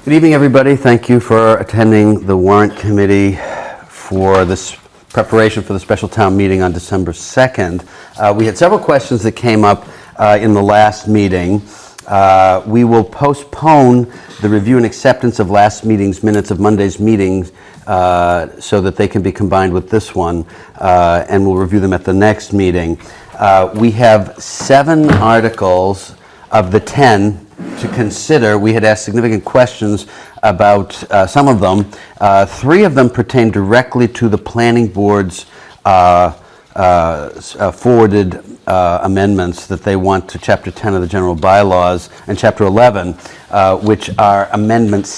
Good evening, everybody. Thank you for attending the Warrant Committee for this preparation for the special town meeting on December 2nd. We had several questions that came up in the last meeting. We will postpone the review and acceptance of last meeting's minutes of Monday's meetings so that they can be combined with this one, and we'll review them at the next meeting. We have 7 articles of the 10 to consider. We had asked significant questions about some of them. 3 of them pertain directly to the planning board's forwarded amendments that they want to Chapter 10 of the general bylaws and Chapter 11, which are Articles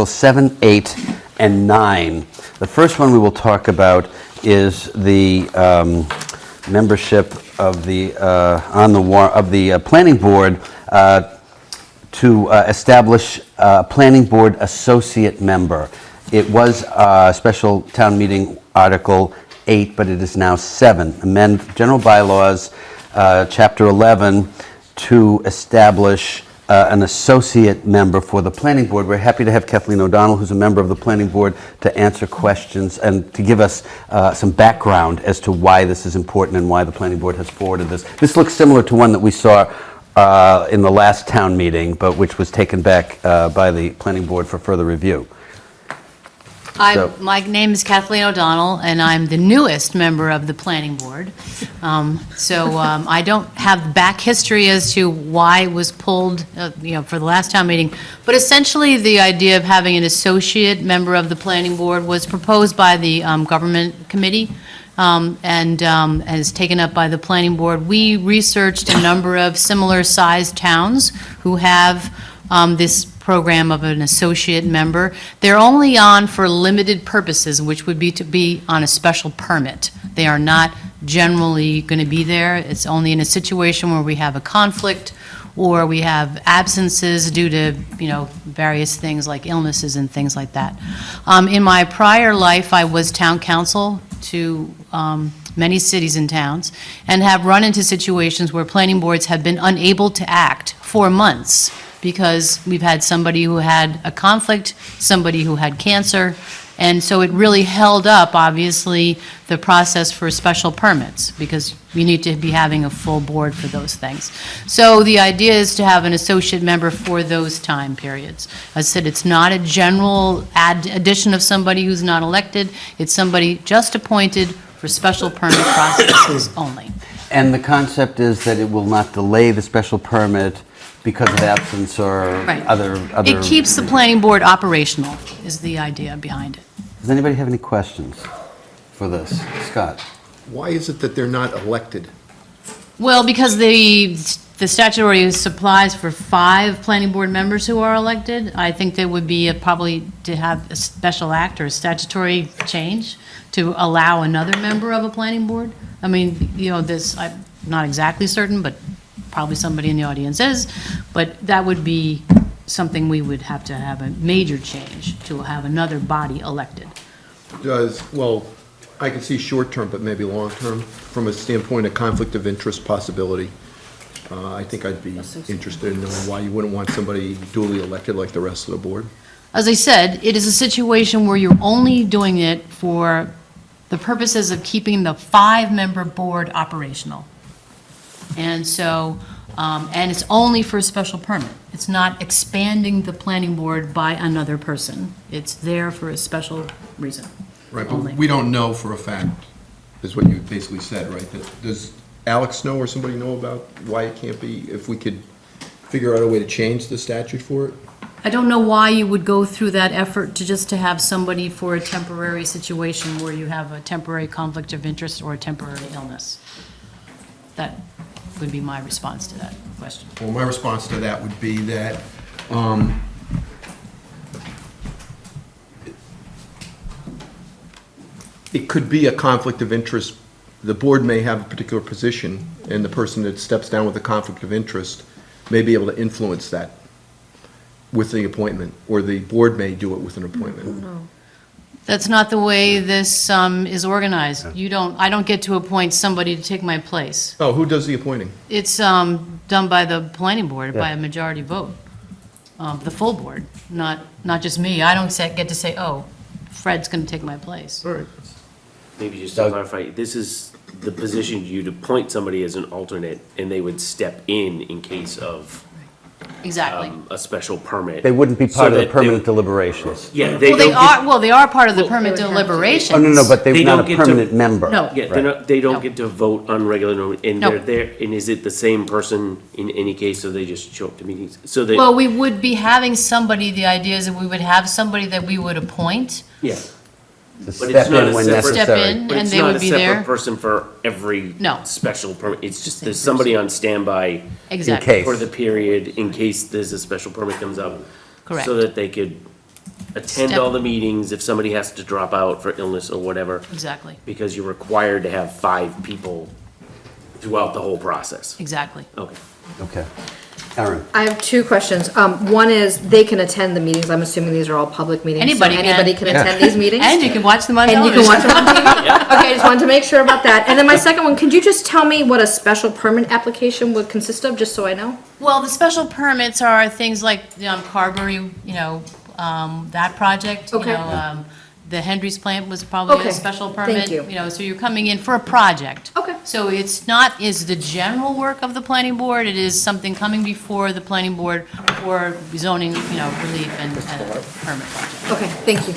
7, 8, and 9. The first one we will talk about is the membership of the planning board to establish a planning board associate member. It was a special town meeting Article 8, but it is now 7. Amend general bylaws, Chapter 11, to establish an associate member for the planning board. We're happy to have Kathleen O'Donnell, who's a member of the planning board, to answer questions and to give us some background as to why this is important and why the planning board has forwarded this. This looks similar to one that we saw in the last town meeting, but which was taken back by the planning board for further review. My name is Kathleen O'Donnell, and I'm the newest member of the planning board. I don't have back history as to why it was pulled, for the last town meeting. But essentially, the idea of having an associate member of the planning board was proposed by the government committee and is taken up by the planning board. We researched a number of similar-sized towns who have this program of an associate member. They're only on for limited purposes, which would be to be on a special permit. They are not generally going to be there. It's only in a situation where we have a conflict or we have absences due to, various things like illnesses and things like that. In my prior life, I was town council to many cities and towns, and have run into situations where planning boards have been unable to act for months because we've had somebody who had a conflict, somebody who had cancer, and so it really held up, obviously, the process for special permits, because you need to be having a full board for those things. So the idea is to have an associate member for those time periods. As I said, it's not a general addition of somebody who's not elected. It's somebody just appointed for special permit processes only. And the concept is that it will not delay the special permit because of absence or Right. other... It keeps the planning board operational, is the idea behind it. Does anybody have any questions for this? Scott? Why is it that they're not elected? Well, because the statutory supplies for 5 planning board members who are elected. I think there would be probably to have a special act or a statutory change to allow another member of a planning board. I mean, this, I'm not exactly certain, but probably somebody in the audience is, but that would be something we would have to have a major change to have another body elected. I can see short-term, but maybe long-term, from a standpoint of conflict of interest possibility. I think I'd be interested in knowing why you wouldn't want somebody duly elected like the rest of the board. As I said, it is a situation where you're only doing it for the purposes of keeping the 5-member board operational. And so, and it's only for a special permit. It's not expanding the planning board by another person. It's there for a special reason. Right, only. but we don't know for a fact, is what you basically said, right? Does Alex know or somebody know about why it can't be, if we could figure out a way to change the statute for it? I don't know why you would go through that effort to have somebody for a temporary situation where you have a temporary conflict of interest or a temporary illness. That would be my response to that question. Well, my response to that would be that it could be a conflict of interest. The board may have a particular position, and the person that steps down with a conflict of interest may be able to influence that with the appointment, or the board may do it with an appointment. That's not the way this is organized. I don't get to appoint somebody to take my place. Oh, who does the appointing? It's done by the planning board by a majority vote. the full board, not just me. I don't get to say, oh, Fred's going to take my place. All right. Maybe just to clarify, this is the position you'd appoint somebody as an alternate, and they would step in case of Exactly. a special permit. They wouldn't be So part of the that permanent deliberations. Yeah, they Well, they don't are, well, they are part of the permit they would have to be. deliberations. Oh, no, but they're They not don't a get to- permanent member. No. Yeah, Right. they don't No. get to vote on regular, and No. they're there, and is it the same person in any case, so they just show up to meetings? So they, Well, we would be having somebody, the idea is that we would have somebody that we would appoint, yeah. To But step it's not in a when separate- necessary. step in, But and it's they not would a be separate there. person for every No. special permit, it's just Same there's somebody on standby Exactly. case. for the period in case there's a special permit comes up. Correct. So that they could attend Step- all the meetings if somebody has to drop out for illness or whatever, Exactly, because you're required to have 5 people throughout the whole process. exactly. Okay. Okay. Aaron? I have two questions. One is, they can attend the meetings. I'm assuming these are all public meetings. so Anybody can. Anybody can attend these meetings? And you can watch them on And you television. can watch them on TV? Okay, I just wanted to make sure about that. And then my second one, could you just tell me what a special permit application would consist of, just so I know? Well, the special permits are things like, Carberry, that project. Okay. The Hendry's plant was probably Okay, a special thank permit. you. So you're coming in for a project. Okay. So it's not, is the general work of the planning board, it is something coming before the planning board for zoning, relief and a permit project. Okay, thank you.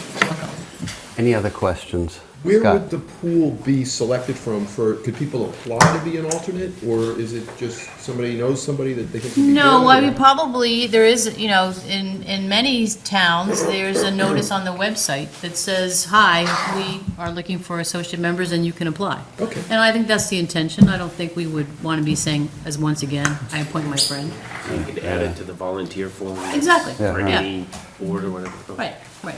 Any other questions? Where Scott? would the pool be selected from could people apply to be an alternate, or is it just somebody knows somebody that they think would be No, good, I or- mean, probably, there is, in many towns, there's a notice on the website that says, hi, we are looking for associate members and you can apply. Okay. And I think that's the intention. I don't think we would want to be saying, as once again, I appoint my friend. You could add it to the volunteer form. Exactly. Yeah, For right. any board or whatever. Right, right.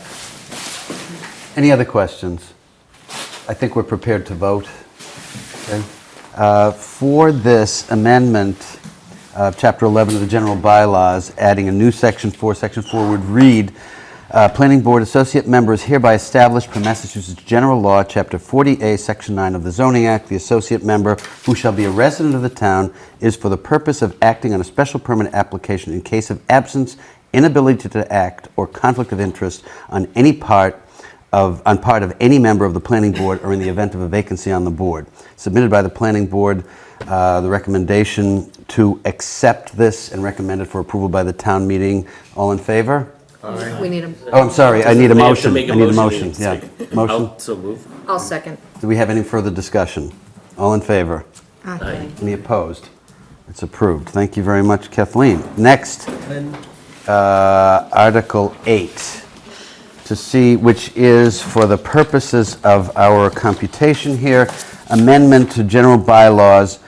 Any other questions? I think we're prepared to vote. Okay. For this amendment, Chapter 11 of the general bylaws, adding a new Section 4, Section 4 would read, Planning Board Associate Member is hereby established per Massachusetts General Law, Chapter 40A, Section 9 of the Zoning Act. The associate member, who shall be a resident of the town, is for the purpose of acting on a special permit application in case of absence, inability to act, or conflict of interest on part of any member of the planning board or in the event of a vacancy on the board. Submitted by the planning board, the recommendation to accept this and recommend it for approval by the town meeting. All in favor? We need a, Oh, I'm sorry, I need a They have to motion. make I need a and motion, it's yeah. like- Motion? I'll so move. I'll second. Do we have any further discussion? All in favor? Aye. Any opposed? It's approved. Thank you very much, Kathleen. Next, Article 8. To see, which is for the purposes of our computation here, amendment to general bylaws,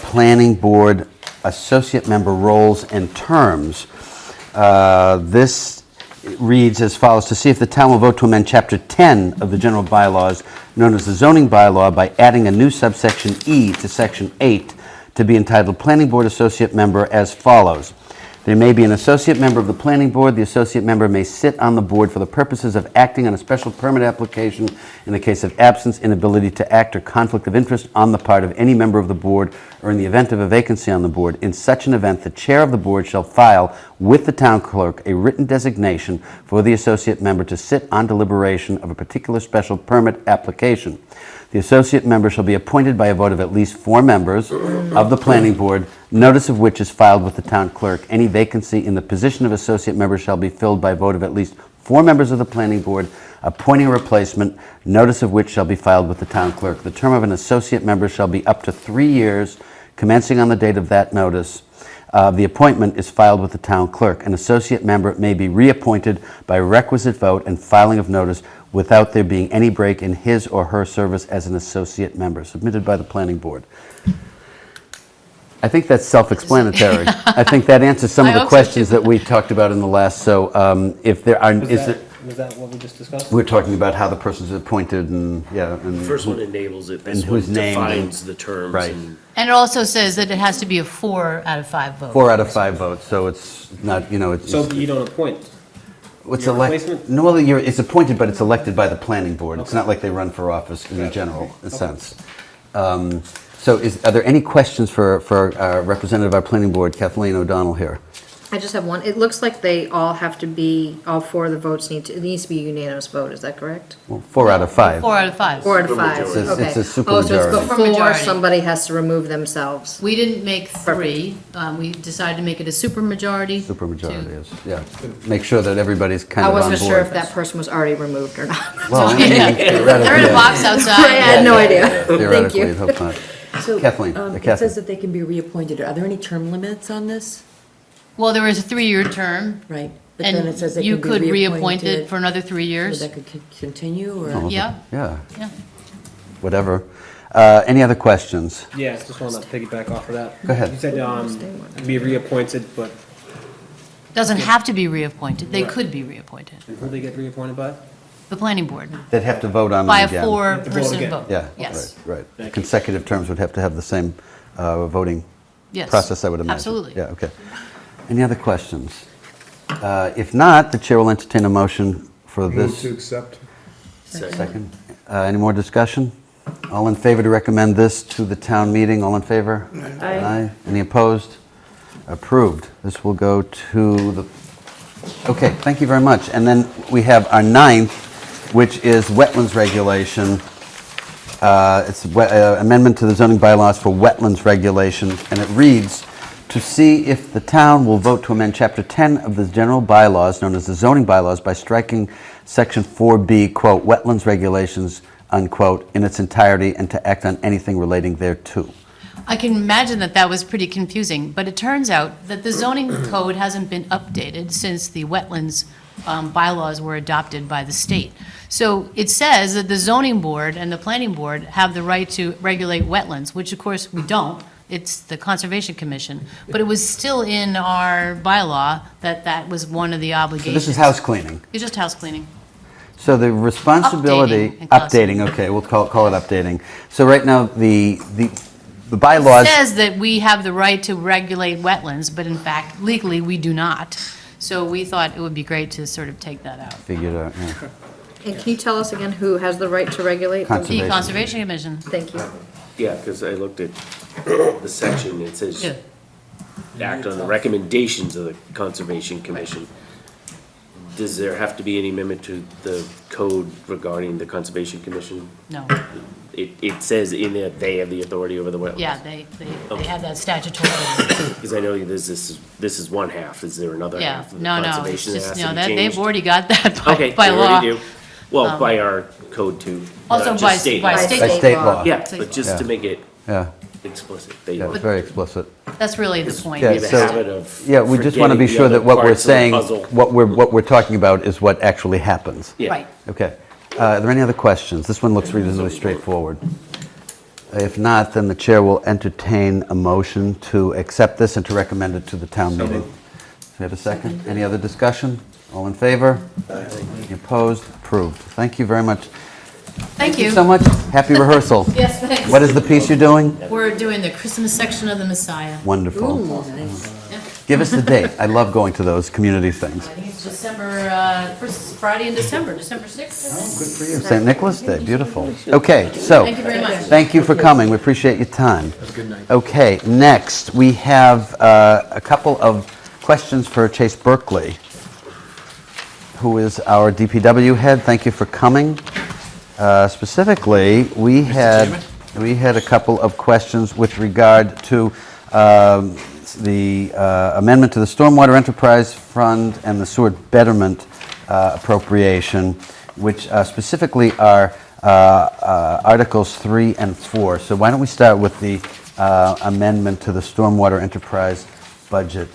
planning board associate member roles and terms. This reads as follows: to see if the town will vote to amend Chapter 10 of the general bylaws, known as the zoning bylaw, by adding a new subsection E to Section 8 to be entitled Planning Board Associate Member as follows. There may be an associate member of the planning board. The associate member may sit on the board for the purposes of acting on a special permit application in the case of absence, inability to act, or conflict of interest on the part of any member of the board, or in the event of a vacancy on the board. In such an event, the chair of the board shall file with the town clerk a written designation for the associate member to sit on deliberation of a particular special permit application. The associate member shall be appointed by a vote of at least 4 members of the planning board, notice of which is filed with the town clerk. Any vacancy in the position of associate member shall be filled by a vote of at least 4 members of the planning board, appointing a replacement, notice of which shall be filed with the town clerk. The term of an associate member shall be up to 3 years, commencing on the date of that notice. The appointment is filed with the town clerk. An associate member may be reappointed by requisite vote and filing of notice without there being any break in his or her service as an associate member, submitted by the planning board. I think that's self-explanatory. I think that answers some I of the hope so, questions too. that we talked about in the last, so if there are, Was that what we just discussed? we're talking about how the person's appointed and, yeah. The first one enables it, this And one who's named and- defines the terms. Right. And it also says that it has to be a 4 out of 5 vote. 4 out of 5 votes, so it's not, it's. So you don't appoint? It's Your elected. replacement? No, well, it's appointed, but it's elected by the planning board. It's not like they run for office in a general sense. So are there any questions for our representative of our planning board, Kathleen O'Donnell here? I just have one. It looks like they all have to be, all four of the votes it needs to be a unanimous vote, is that correct? Well, 4 out of 5. 4 out of 5. 4 out of 5, Supermajority. It's a- okay. it's a Oh, so it's supermajority. before Supermajority. somebody has to remove themselves. We didn't make 3. We decided to make it a supermajority. Supermajority is, yeah. Make sure that everybody's kind I of on board. wasn't sure if that person was already removed or not. Well, I mean, They're in a theoretically, box I outside. had no idea. Thank theoretically, you. you'd hope not. So, Kathleen, it Kathy. says that they can be reappointed. Are there any term limits on this? Well, there is a 3-year term. Right. But then it And says they you can be could reappoint it reappointed for another 3 So years. that could continue, or? Oh, Yeah. Yeah, Yeah. whatever. Any other questions? Yeah, just want to piggyback off of that. Go ahead. You said, be reappointed, but Doesn't have to be reappointed. They could be reappointed. who they get reappointed by? The planning board, They'd have to vote on by a them again. To vote 4-person again. vote. Yeah, Yes, right. Thank you. Consecutive terms would have to have the same voting yes. process, I would imagine. Absolutely. Yeah, okay. Any other questions? If not, the chair will entertain a motion for Move this. to accept. Second. Any more discussion? All in favor to recommend this to the town meeting? All in favor? Aye. Any opposed? Approved. This will go to the, okay, thank you very much. And then we have our 9th, which is wetlands regulation. It's amendment to the zoning bylaws for wetlands regulation, and it reads, to see if the town will vote to amend Chapter 10 of the general bylaws, known as the zoning bylaws, by striking Section 4B, quote, wetlands regulations, unquote, in its entirety, and to act on anything relating thereto. I can imagine that that was pretty confusing, but it turns out that the zoning code hasn't been updated since the wetlands bylaws were adopted by the state. So it says that the zoning board and the planning board have the right to regulate wetlands, which of course we don't. It's the Conservation Commission. But it was still in our bylaw that that was one of the So obligations. this is house cleaning. It's just house cleaning. So the responsibility, Updating and classifying. updating, okay, we'll call it updating. So right now, the bylaws. It says that we have the right to regulate wetlands, but in fact, legally, we do not. So we thought it would be great to sort of take that out. Figured out, yeah. And can you tell us again who has the right to regulate? Conservation. The Conservation Commission. Thank you. Yeah, because I looked at the section, it says, Yeah. act on the recommendations of the Conservation Commission. Does there have to be any amendment to the code regarding the Conservation Commission? No. It says in it, they have the authority over the wetlands. Yeah, they have that statutory. Because I know this is one half, is there another Yeah, half of the no, it's conservation that just, has no, to be that, changed? they've already got that Okay, by they law. already do. Well, by our code too. Also not by just state by law. state. By state law. Yeah, but just to Yeah. make it Yeah, explicit, they yeah, it's very explicit. That's really the point. Yeah, we have a so- habit of Yeah, we just want to be forgetting the sure that other what we're parts of the saying, puzzle. what we're talking about is what actually happens. Yeah. Right. Okay. Are there any other questions? This one looks reasonably straightforward. If not, then the chair will entertain a motion to accept this and to recommend it to the town meeting. Do we have a second? Any other discussion? All in favor? Any opposed? Approved. Thank you very much. Thank you. So much. Happy rehearsal. Yes, thanks. What is the piece you're doing? We're doing the Christmas section of the Messiah. Wonderful. Nice. Give us the date. I love going to those community things. I think it's December, first Friday in December, December 6th. Good for you. St. Nicholas Day, beautiful. Okay, so. Thank you very much. Thank you for coming, we appreciate your time. Have a good night. Okay, next, we have a couple of questions for Chase Berkeley, who is our DPW head. Thank you for coming. Specifically, we had a couple of questions with regard to the amendment to the Stormwater Enterprise Fund and the Sewer Betterment appropriation, which specifically are Articles 3 and 4. So why don't we start with the amendment to the Stormwater Enterprise budget?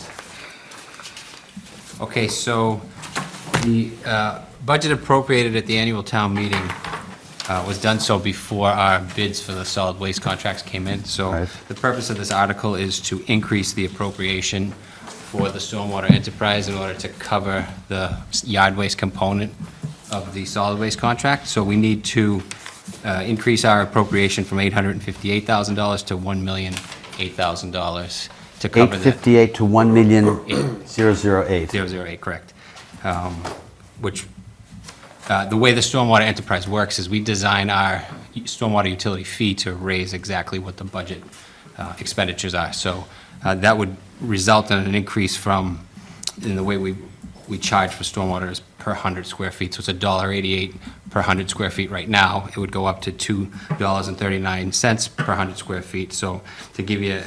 Okay, so the budget appropriated at the annual town meeting was done so before our bids for the solid waste contracts came in. So Right. the purpose of this article is to increase the appropriation for the stormwater enterprise in order to cover the yard waste component of the solid waste contract. So we need to increase our appropriation from $858,000 to $1,008,000 to cover that. 858 to 1,000,008. 008, correct. Which, the way the stormwater enterprise works is we design our stormwater utility fee to raise exactly what the budget expenditures are. So that would result in an increase from in the way we charge for stormwater is per 100 square feet, so it's $1.88 per 100 square feet right now. It would go up to $2.39 per 100 square feet. So to give you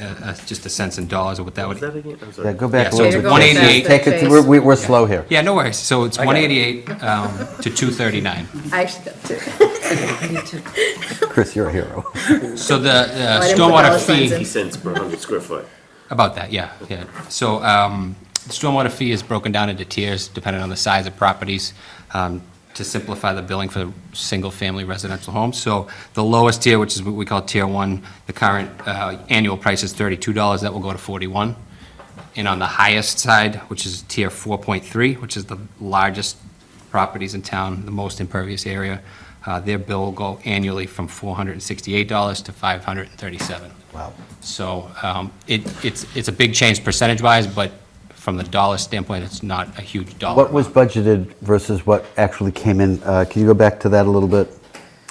just a sense in dollars of what that What's that would... again? I'm Yeah, sorry. go back a Yeah, so little it's bit. 188. Take it, we're slow here. Yeah, no worries. So it's I got it. 188 to 239. I actually got two. Chris, you're a hero. So the didn't put stormwater dollar signs fee... in. 50 cents per 100 square foot. About that, yeah, yeah. So the stormwater fee is broken down into tiers depending on the size of properties to simplify the billing for single-family residential homes. So the lowest tier, which is what we call Tier 1, the current annual price is $32. That will go to $41. And on the highest side, which is Tier 4.3, which is the largest properties in town, the most impervious area, their bill will go annually from $468 to $537. Wow. So it's a big change percentage-wise, but from the dollar standpoint, it's not a huge dollar. What was amount. budgeted versus what actually came in? Can you go back to that a little bit?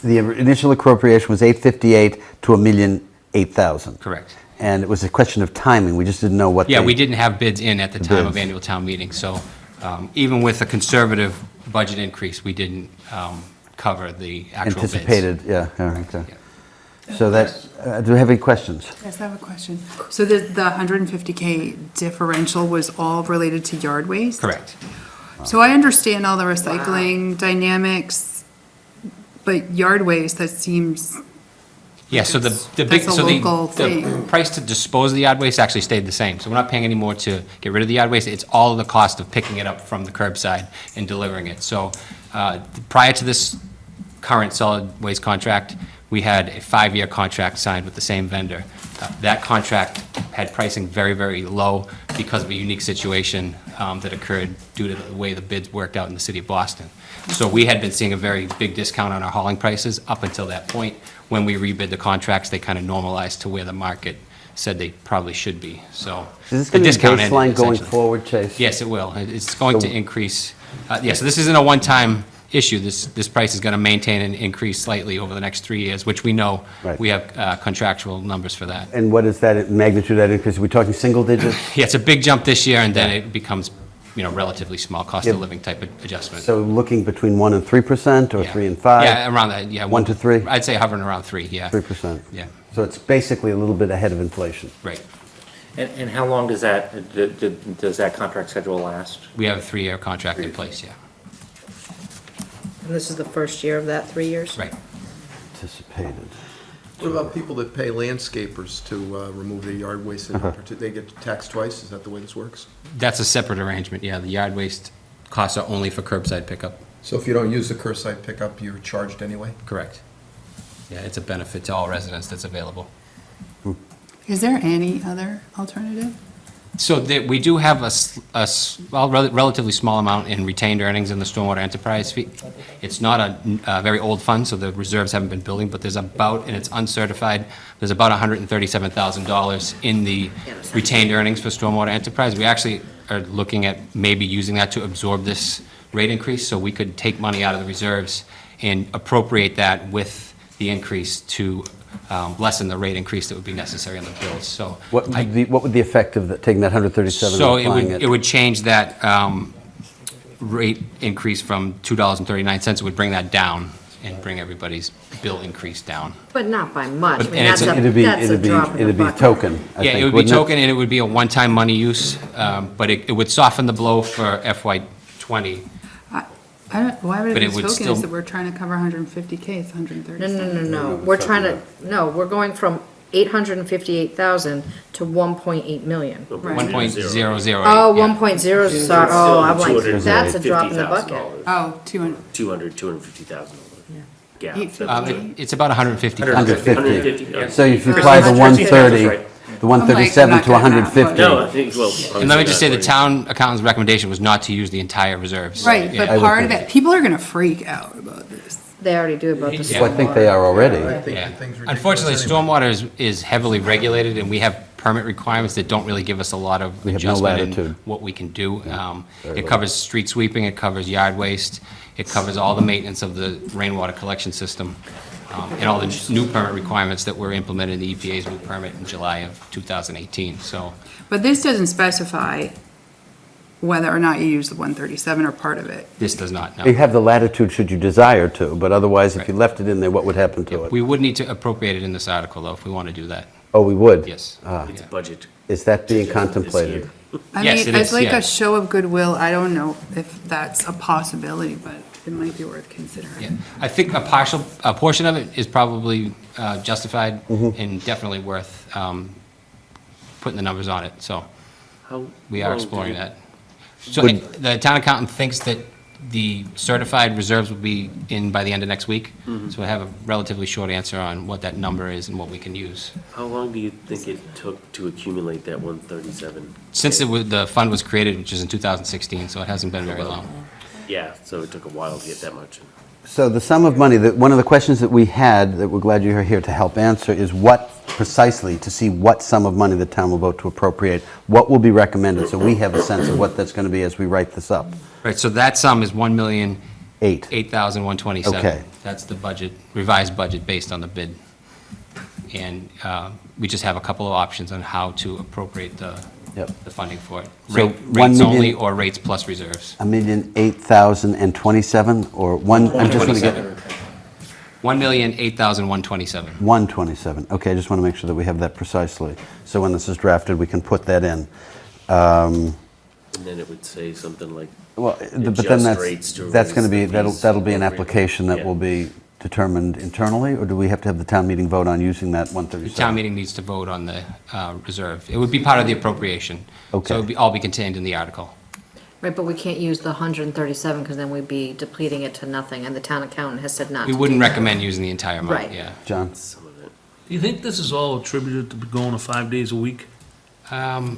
The initial appropriation was $858 to $1,008,000. Correct. And it was a question of timing. We just didn't know what. Yeah, they- we didn't have bids in at the time of bids. annual town meeting, so even with a conservative budget increase, we didn't cover the actual bids. Anticipated, yeah, okay. So that, do we have any questions? Yes, I have a question. So the 150K differential was all related to yard waste? Correct. So I understand all the recycling dynamics, but yard waste, that seems, Yeah, so the big, That's a so local the thing. price to dispose of the yard waste actually stayed the same. So we're not paying any more to get rid of the yard waste. It's all of the cost of picking it up from the curbside and delivering it. So prior to this current solid waste contract, we had a 5-year contract signed with the same vendor. That contract had pricing very, very low because of a unique situation that occurred due to the way the bids worked out in the city of Boston. So we had been seeing a very big discount on our hauling prices up until that point. When we rebid the contracts, they kind of normalized to where the market said they probably should be, so. Is this the going to be discount ended, baseline going essentially. forward, Chase? Yes, it will. It's going to So- increase. Yeah, so this isn't a one-time issue. This price is going to maintain and increase slightly over the next 3 years, which we know. Right. We have contractual numbers for that. And what is that magnitude of that increase? Are we talking single digits? Yeah, it's a big jump this year, and then it becomes, relatively small cost of Yeah. living type of adjustment. So looking between 1% and 3%, or Yeah. 3% and 5%? Yeah, around that, yeah. 1 to 3? I'd say hovering around 3, yeah. 3%. Yeah, So it's basically a little bit ahead of inflation. right. And how long does that contract schedule last? We have a 3-year contract in place, yeah. And this is the first year of that, 3 years? Right. Anticipated. What about people that pay landscapers to remove their yard waste? They get taxed twice? Is that the way this works? That's a separate arrangement, yeah. The yard waste costs are only for curbside pickup. So if you don't use the curbside pickup, you're charged anyway? Correct. Yeah, it's a benefit to all residents that's available. is there any other alternative? So we do have relatively small amount in retained earnings in the stormwater enterprise fee. It's not a very old fund, so the reserves haven't been building, but there's about, and it's uncertified, there's about $137,000 in the retained earnings for stormwater enterprise. We actually are looking at maybe using that to absorb this rate increase, so we could take money out of the reserves and appropriate that with the increase to lessen the rate increase that would be necessary on the bills, so. What would the effect of taking that 137 So and applying it would change that rate increase from $2.39, it would bring that down and bring everybody's bill increase down. But not by much. But- I mean, and it's that's a- a, that's a drop in the It'd be bucket. token, I Yeah, think, it would be wouldn't token, and it would be a one-time money use, but it would soften the blow for FY '20. I don't, why would But it it be would token still- if we're trying to cover 150K, it's 137? No. We're trying to, no, we're going from 858,000 to 1.8 million. 1.008. Oh, yeah. 1.0, sorry, oh, I'm like, that's a drop in the bucket. Oh, 200, $250,000 gap. 850? It's about 150. 150. So if you Chris, apply the 130, 130, the 137 I'm not to good at math, 150. No, I think, well. And let me just say, the town accountant's recommendation was not to use the entire reserves. Right, Yeah. but part of it, people are gonna freak out about this. They already do about the Yeah. Well, I think they are already. I think Yeah. the thing's ridiculous Unfortunately, anyway. stormwater is heavily regulated, and we have permit requirements that don't really give us a lot of We have no adjustment in latitude. what we can do. very It low. covers street sweeping, it covers yard waste, it covers all the maintenance of the rainwater collection system, and all the new permit requirements that were implemented in the EPA's new permit in July of 2018, so. But this doesn't specify whether or not you use the 137 or part of it. This does not, You no. have the latitude should you desire to, but otherwise, if you left it in there, what would happen to it? We would need to appropriate it in this article, though, if we want to do that. Oh, we would? Yes. It's budget. Is that being This contemplated? year. I Yes, mean, it as is, like yeah. a show of goodwill, I don't know if that's a possibility, but it might be worth considering. Yeah. I think a portion of it is probably justified and definitely worth putting the numbers on it, so How we are long exploring do that. So Would- the town accountant thinks that the certified reserves will be in by the end of next week, so I have a relatively short answer on what that number is and what we can use. How long do you think it took to accumulate that 137? Since the fund was created, which is in 2016, so it hasn't been very long. Yeah, so it took a while to get that much. So the sum of money, one of the questions that we had, that we're glad you're here to help answer, is what precisely, to see what sum of money the town will vote to appropriate, what will be recommended, so we have a sense of what that's going to be as we write this up. Right, so that sum is Eight. $1,008,127. Okay. That's the budget, revised budget based on the bid. And we just have a couple of options on how to appropriate the Yep. funding for it. So Rates 1 only million- or rates plus reserves. 1,008,027, or one, I just want to get, 1,008,127. 127. Okay, I just want to make sure that we have that precisely. So when this is drafted, we can put that in. And then it would say something like, Well, but then Adjust rates to that's going to raise be, the that'll be an fees application that appropriately. will be determined internally, or do we have to have the town meeting vote on using that The 137? town meeting needs to vote on the reserve. It would be part of the appropriation. Okay. So it would all be contained in the article. Right, but we can't use the 137 because then we'd be depleting it to nothing, and the town accountant has said not We to wouldn't do that. recommend using the entire amount, Right. yeah. John? some of it. Do you think this is all attributed to going to 5 days a week? The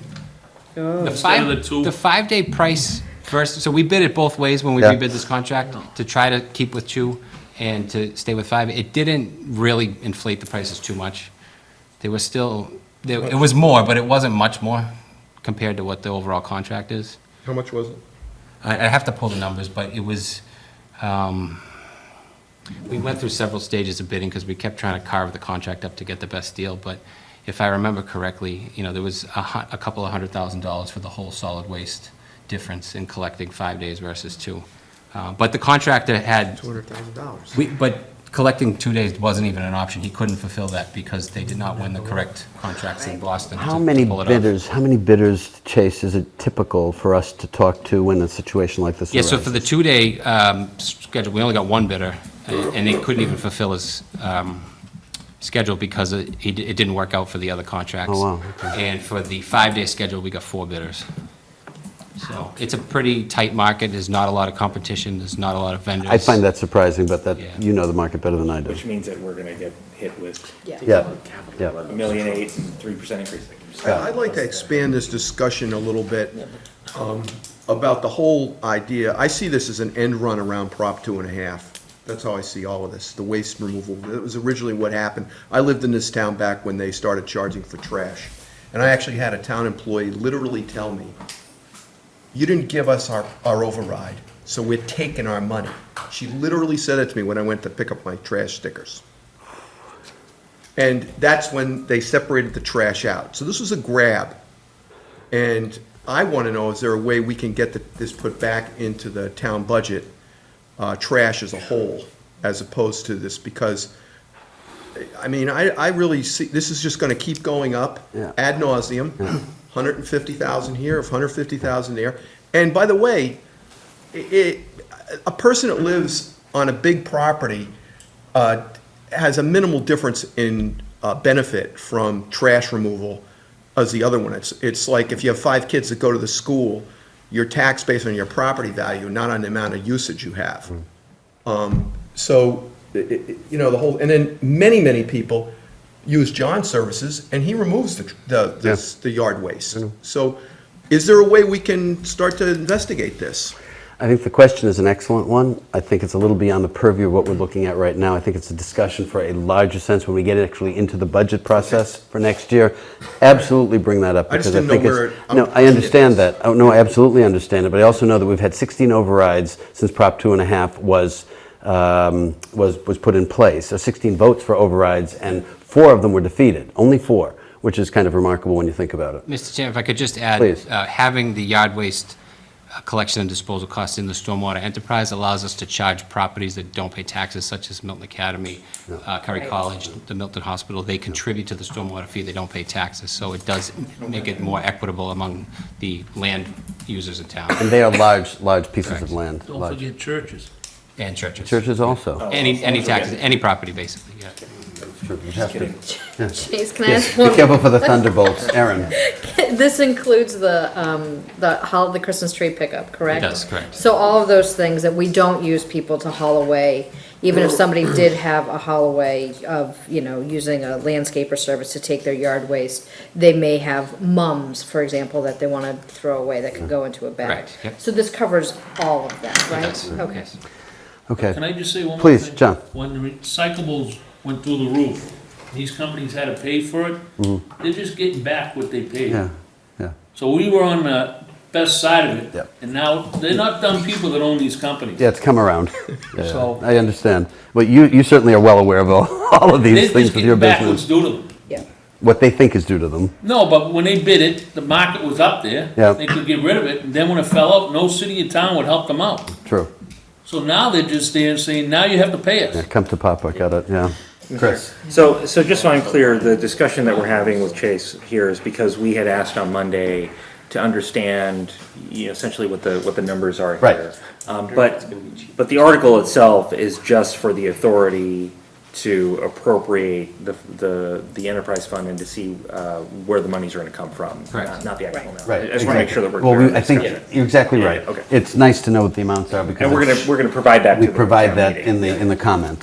Instead of the two? the 5-day price first, so we bid it both ways when we Yeah. rebid this contract, to try to keep with 2 and to stay with 5. It didn't really inflate the prices too much. They were still, it was more, but it wasn't much more compared to what the overall contract is. How much was it? I have to pull the numbers, but it was, we went through several stages of bidding because we kept trying to carve the contract up to get the best deal. But if I remember correctly, there was a couple of $100,000 for the whole solid waste difference in collecting 5 days versus 2. But the contractor had, $200,000. but collecting 2 days wasn't even an option. He couldn't fulfill that because they did not win the correct contracts in Boston to How many pull it off. bidders, Chase, is it typical for us to talk to when a situation like this Yeah, arises? so for the 2-day schedule, we only got one bidder, and they couldn't even fulfill his schedule because it didn't work out for the other contracts. Oh, wow, okay. And for the 5-day schedule, we got 4 bidders. So it's a pretty tight market, there's not a lot of competition, there's not a lot of vendors. I find that surprising, but that, Yeah. you know the market better than I do. Which means that we're gonna get hit with Yeah, Capital yeah. budget. $1.8 million and 3% increase. I'd like to expand this discussion a little bit about the whole idea. I see this as an end run around Prop 2.5. That's how I see all of this, the waste removal. It was originally what happened. I lived in this town back when they started charging for trash. And I actually had a town employee literally tell me, "You didn't give us our override, so we're taking our money." She literally said it to me when I went to pick up my trash stickers. And that's when they separated the trash out. So this was a grab. And I want to know, is there a way we can get this put back into the town budget, trash as a whole, as opposed to this? Because, I mean, I really see, this is just going to keep going up Yeah. ad nauseum. 150,000 here, 150,000 there. And by the way, a person that lives on a big property has a minimal difference in benefit from trash removal as the other one. It's like if you have 5 kids that go to the school, you're taxed based on your property value, not on the amount of usage you have. So, the whole, and then many people use John's services, and he removes the yard waste. So, is there a way we can start to investigate this? I think the question is an excellent one. I think it's a little beyond the purview of what we're looking at right now. I think it's a discussion for a larger sense when we get actually into the budget process for next year. Absolutely bring that up. I just because didn't know think where. No, I understand that. Oh, no, I absolutely understand it. But I also know that we've had 16 overrides since Prop 2.5 was put in place. So 16 votes for overrides, and 4 of them were defeated. Only 4, which is kind of remarkable when you think about it. Mr. Chairman, if I could just add, Please. having the yard waste collection and disposal costs in the stormwater enterprise allows us to charge properties that don't pay taxes, such as Milton Academy, Curry College, the Milton Hospital. They contribute to the stormwater fee, they don't pay taxes. So it does make it more equitable among the land users in town And they are large pieces of Correct. land. Don't large. forget churches. and churches. Churches also. Any taxes, any property, basically, yeah. You have to- Chase, can I ask Be one? careful for the thunderbolts, Aaron. This includes the Christmas tree pickup, correct? It does, correct. So all of those things that we don't use people to haul away, even if somebody did have a haul away of, using a landscaper service to take their yard waste, they may have mums, for example, that they want to throw away that could go into a bag. Correct, yep. So this covers all of that, right? does, Okay. yes. Okay. Can I just say one more Please, thing? John. When the recyclables went through the roof, these companies had to pay for it, they're just getting back what they paid. Yeah, yeah. So we were on the best side of it. Yep. And now, they're not dumb people that own these companies. Yeah, it's come around. Yeah, So- I understand. But you certainly are well aware of all of They're these things just with your getting back what's business. due to them. Yeah. What they think is due to them. No, but when they bid it, the market was up there. Yeah. They could get rid of it, and then when it fell out, no city or town would help them out. True. So now they're just there saying, now you have to pay Yeah, us. come to Papa, got it, yeah. Chris? So just so I'm clear, the discussion that we're having with Chase here is because we had asked on Monday to understand, essentially what the numbers are Right. here. But the article itself is just for the authority to appropriate the enterprise fund and to see where the monies are gonna come from. Correct. Not the actual amount. Right. I just wanna make sure that we're Well, clear. on I this. think Yeah. you're exactly Yeah, right. okay. It's nice to know what the amounts are because And we're it's- gonna provide that to we the provide town that meeting. in the comment.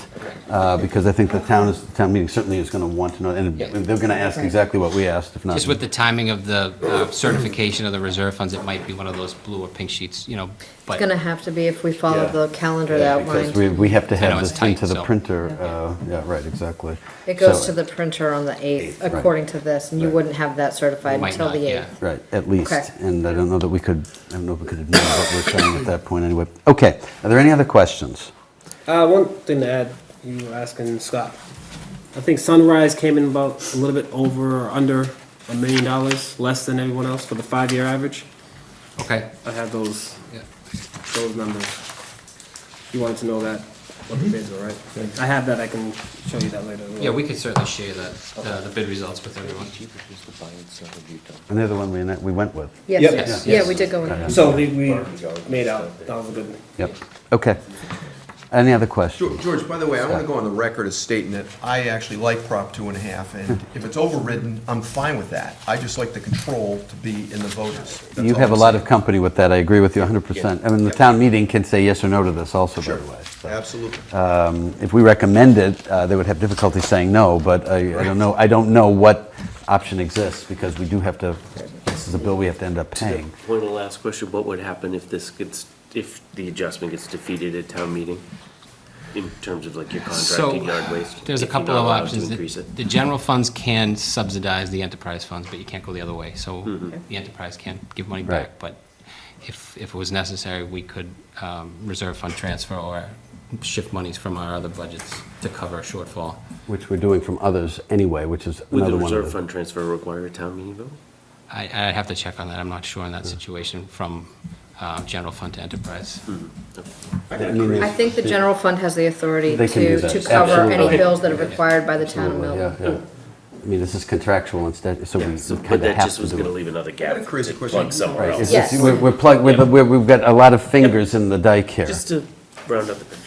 Because I think the town meeting certainly is going to want to know, and they're going to ask exactly what we asked, if not. Just with the timing of the certification of the reserve funds, it might be one of those blue or pink sheets, It's but gonna have to be if we follow Yeah. the calendar Yeah, that because outlined. we have to I know have it's this tight, into the so- printer, yeah, right, exactly. It goes So- to the printer on the 8th, Right. according to this, and you wouldn't have that certified Might until not, the yeah. 8th. Right, at least, Okay. and I don't know if we could ignore what we're saying at that point anyway. Okay, are there any other questions? One thing to add, you were asking Scott. I think Sunrise came in about a little bit over or under $1 million, less than everyone else for the 5-year average. okay. I have those Yeah. numbers. You wanted to know that, what the bids were, right? I have that, I can show you that later. as well. Yeah, we could certainly share that, the bid results with everyone. And they're the one we went with. Yes, Yep. yes, Yes. yeah, we did go in. So we made out, that was a good. Yep, okay. Any other questions? George, by the way, I want to go on the record as stating that I actually like Prop 2.5, and if it's overridden, I'm fine with that. I just like the control to be in the voters. That's You all have a I'm lot saying. of company with that, I agree with you 100%. I mean, the town meeting can say yes or no to this also, by Sure, the way. So, absolutely. If we recommend it, they would have difficulty saying no, but I don't know what option exists, because we do have to, this is a bill we have to end up paying. Point of the last question, what would happen if if the adjustment gets defeated at town meeting? In terms of like your So, contracted yard waste? there's a if you're couple not of allowed to options. increase it? The general funds can subsidize the enterprise funds, but you can't go the other way. So Mm-hmm. the enterprise can't give money Right. back, but if it was necessary, we could reserve fund transfer or shift monies from our other budgets to cover a shortfall. Which we're doing from others anyway, which is Would the another one reserve of the... fund transfer require a town meeting vote? I'd have to check on that. I'm not sure in that situation from general fund to enterprise. I think the general fund has the authority They can do to that, cover any absolutely. bills that are required by the town of Absolutely, Milton. yeah, yeah. I mean, this is contractual instead, so we But kind of that have just to was do gonna it. leave another gap Crazy to question. plug somewhere Right, it's else. just- we're plugged, we've got a lot of fingers in the dike here. Just to round up the picture.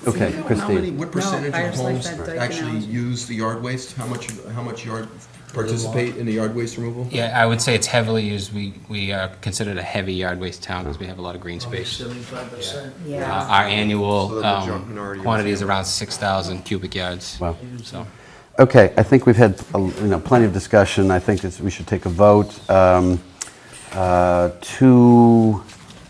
Okay, Christine. What percentage I of just like homes that dike actually analogy. use the yard waste? How much yard participate in the yard waste removal? Yeah, I would say it's heavily used. We are considered a heavy yard waste town because we have a lot of green space. 75%. Yeah. Our annual So the minority quantity is around 6,000 cubic yards. Wow. So, Okay, I think we've had, plenty of discussion. I think we should take a vote to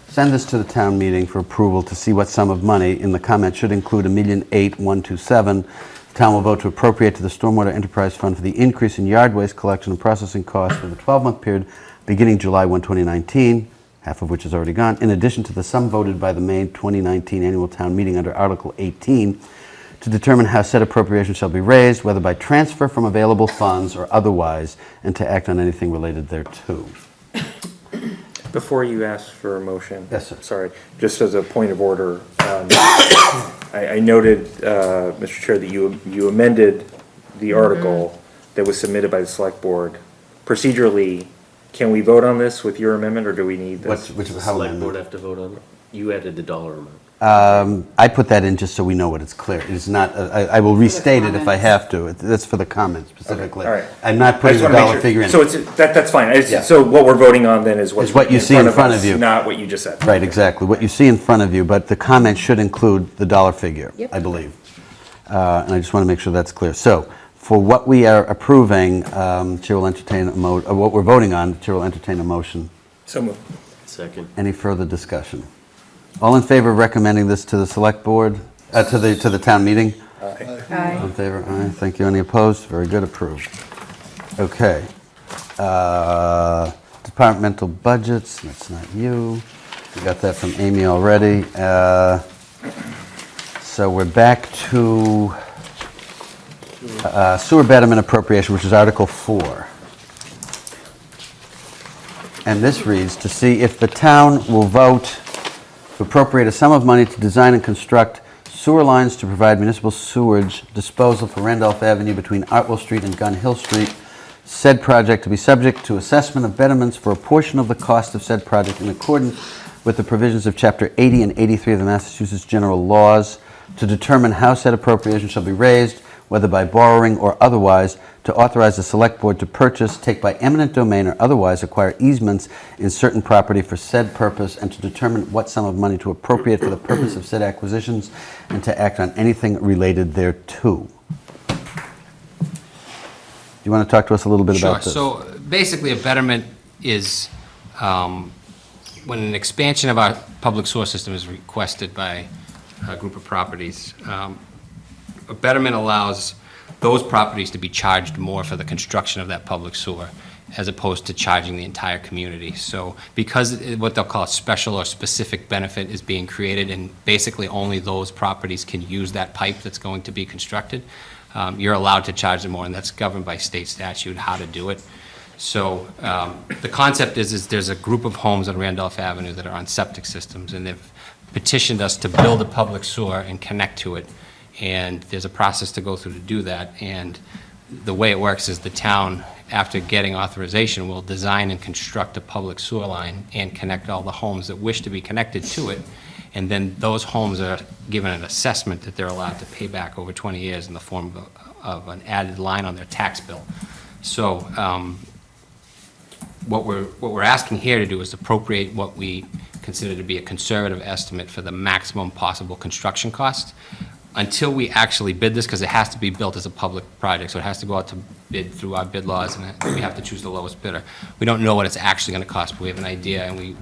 send this to the town meeting for approval to see what sum of money, in the comment should include $1,008,127. The town will vote to appropriate to the Stormwater Enterprise Fund for the increase in yard waste collection and processing costs for the 12-month period beginning July 1, 2019, half of which is already gone, in addition to the sum voted by the May 2019 annual town meeting under Article 18, to determine how said appropriation shall be raised, whether by transfer from available funds or otherwise, and to act on anything related thereto. Before you ask for a motion. Yes, sir. Sorry, just as a point of order, I noted, Mr. Chair, that you amended the article that was submitted by the select board. Procedurally, can we vote on this with your amendment, or do we need this? Which, Does the how select board amendment? have to vote on it? You added the dollar amount. I put that in just so we know what it's clear. It's not, I will restate it if I have to. That's for the comments specifically. all right. I'm not I putting just the wanna make dollar sure. figure in. So that's fine. Yeah. So what we're voting on then is Is what you see in front of us, you. not what you just said. Right, exactly. What you see in front of you, but the comment should include the dollar figure, Yep. I believe. And I just want to make sure that's clear. So, for what we are approving, Chair will entertain what we're voting on, Chair will entertain a motion. So moved. Second. Any further discussion? All in favor of recommending this to the select board, to the town meeting? Aye. All in favor? Aye. Thank you. Any opposed? Very good. Approved. Okay. Departmental budgets, that's not you. We got that from Amy already. So we're back to sewer betterment appropriation, which is Article 4. And this reads, to see if the town will vote to appropriate a sum of money to design and construct sewer lines to provide municipal sewage disposal for Randolph Avenue between Artwell Street and Gun Hill Street. Said project to be subject to assessment of betterments for a portion of the cost of said project in accordance with the provisions of Chapter 80 and 83 of the Massachusetts General Laws, to determine how said appropriation shall be raised, whether by borrowing or otherwise, to authorize the Select Board to purchase, take by eminent domain, or otherwise acquire easements in certain property for said purpose, and to determine what sum of money to appropriate for the purpose of said acquisitions, and to act on anything related thereto. Do you want to talk to us a little bit about this? Sure. So basically, a betterment is when an expansion of our public sewer system is requested by a group of properties. A betterment allows those properties to be charged more for the construction of that public sewer, as opposed to charging the entire community. So because what they'll call a special or specific benefit is being created, and basically only those properties can use that pipe that's going to be constructed, you're allowed to charge them more, and that's governed by state statute how to do it. So the concept is there's a group of homes on Randolph Avenue that are on septic systems, and they've petitioned us to build a public sewer and connect to it. And there's a process to go through to do that. And the way it works is the town, after getting authorization, will design and construct a public sewer line and connect all the homes that wish to be connected to it. And then those homes are given an assessment that they're allowed to pay back over 20 years in the form of an added line on their tax bill. So what we're asking here to do is appropriate what we consider to be a conservative estimate for the maximum possible construction cost. Until we actually bid this, because it has to be built as a public project, so it has to go out to bid through our bid laws, and we have to choose the lowest bidder. We don't know what it's actually going to cost, but we have an idea, and we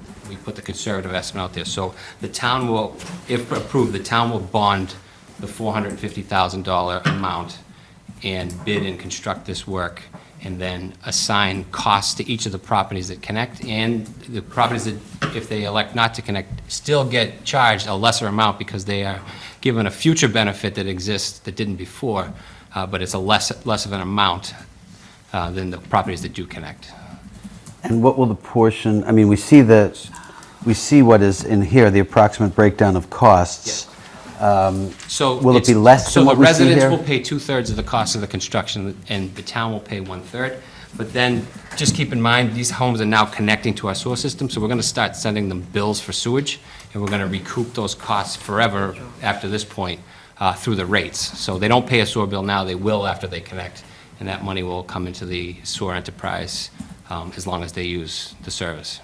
put the conservative estimate out there. So the town will, if approved, the town will bond the $450,000 amount and bid and construct this work, and then assign costs to each of the properties that connect, and the properties that, if they elect not to connect, still get charged a lesser amount because they are given a future benefit that exists that didn't before, but it's a less of an amount than the properties that do connect. And what will the portion, I mean, we see what is in here, the approximate breakdown of costs. So will it be less than what we see So the here? residents will pay 2/3 of the cost of the construction, and the town will pay 1/3. But then, just keep in mind, these homes are now connecting to our sewer system, so we're going to start sending them bills for sewage, and we're going to recoup those costs forever after this point through the rates. So they don't pay a sewer bill now, they will after they connect, and that money will come into the sewer enterprise as long as they use the service.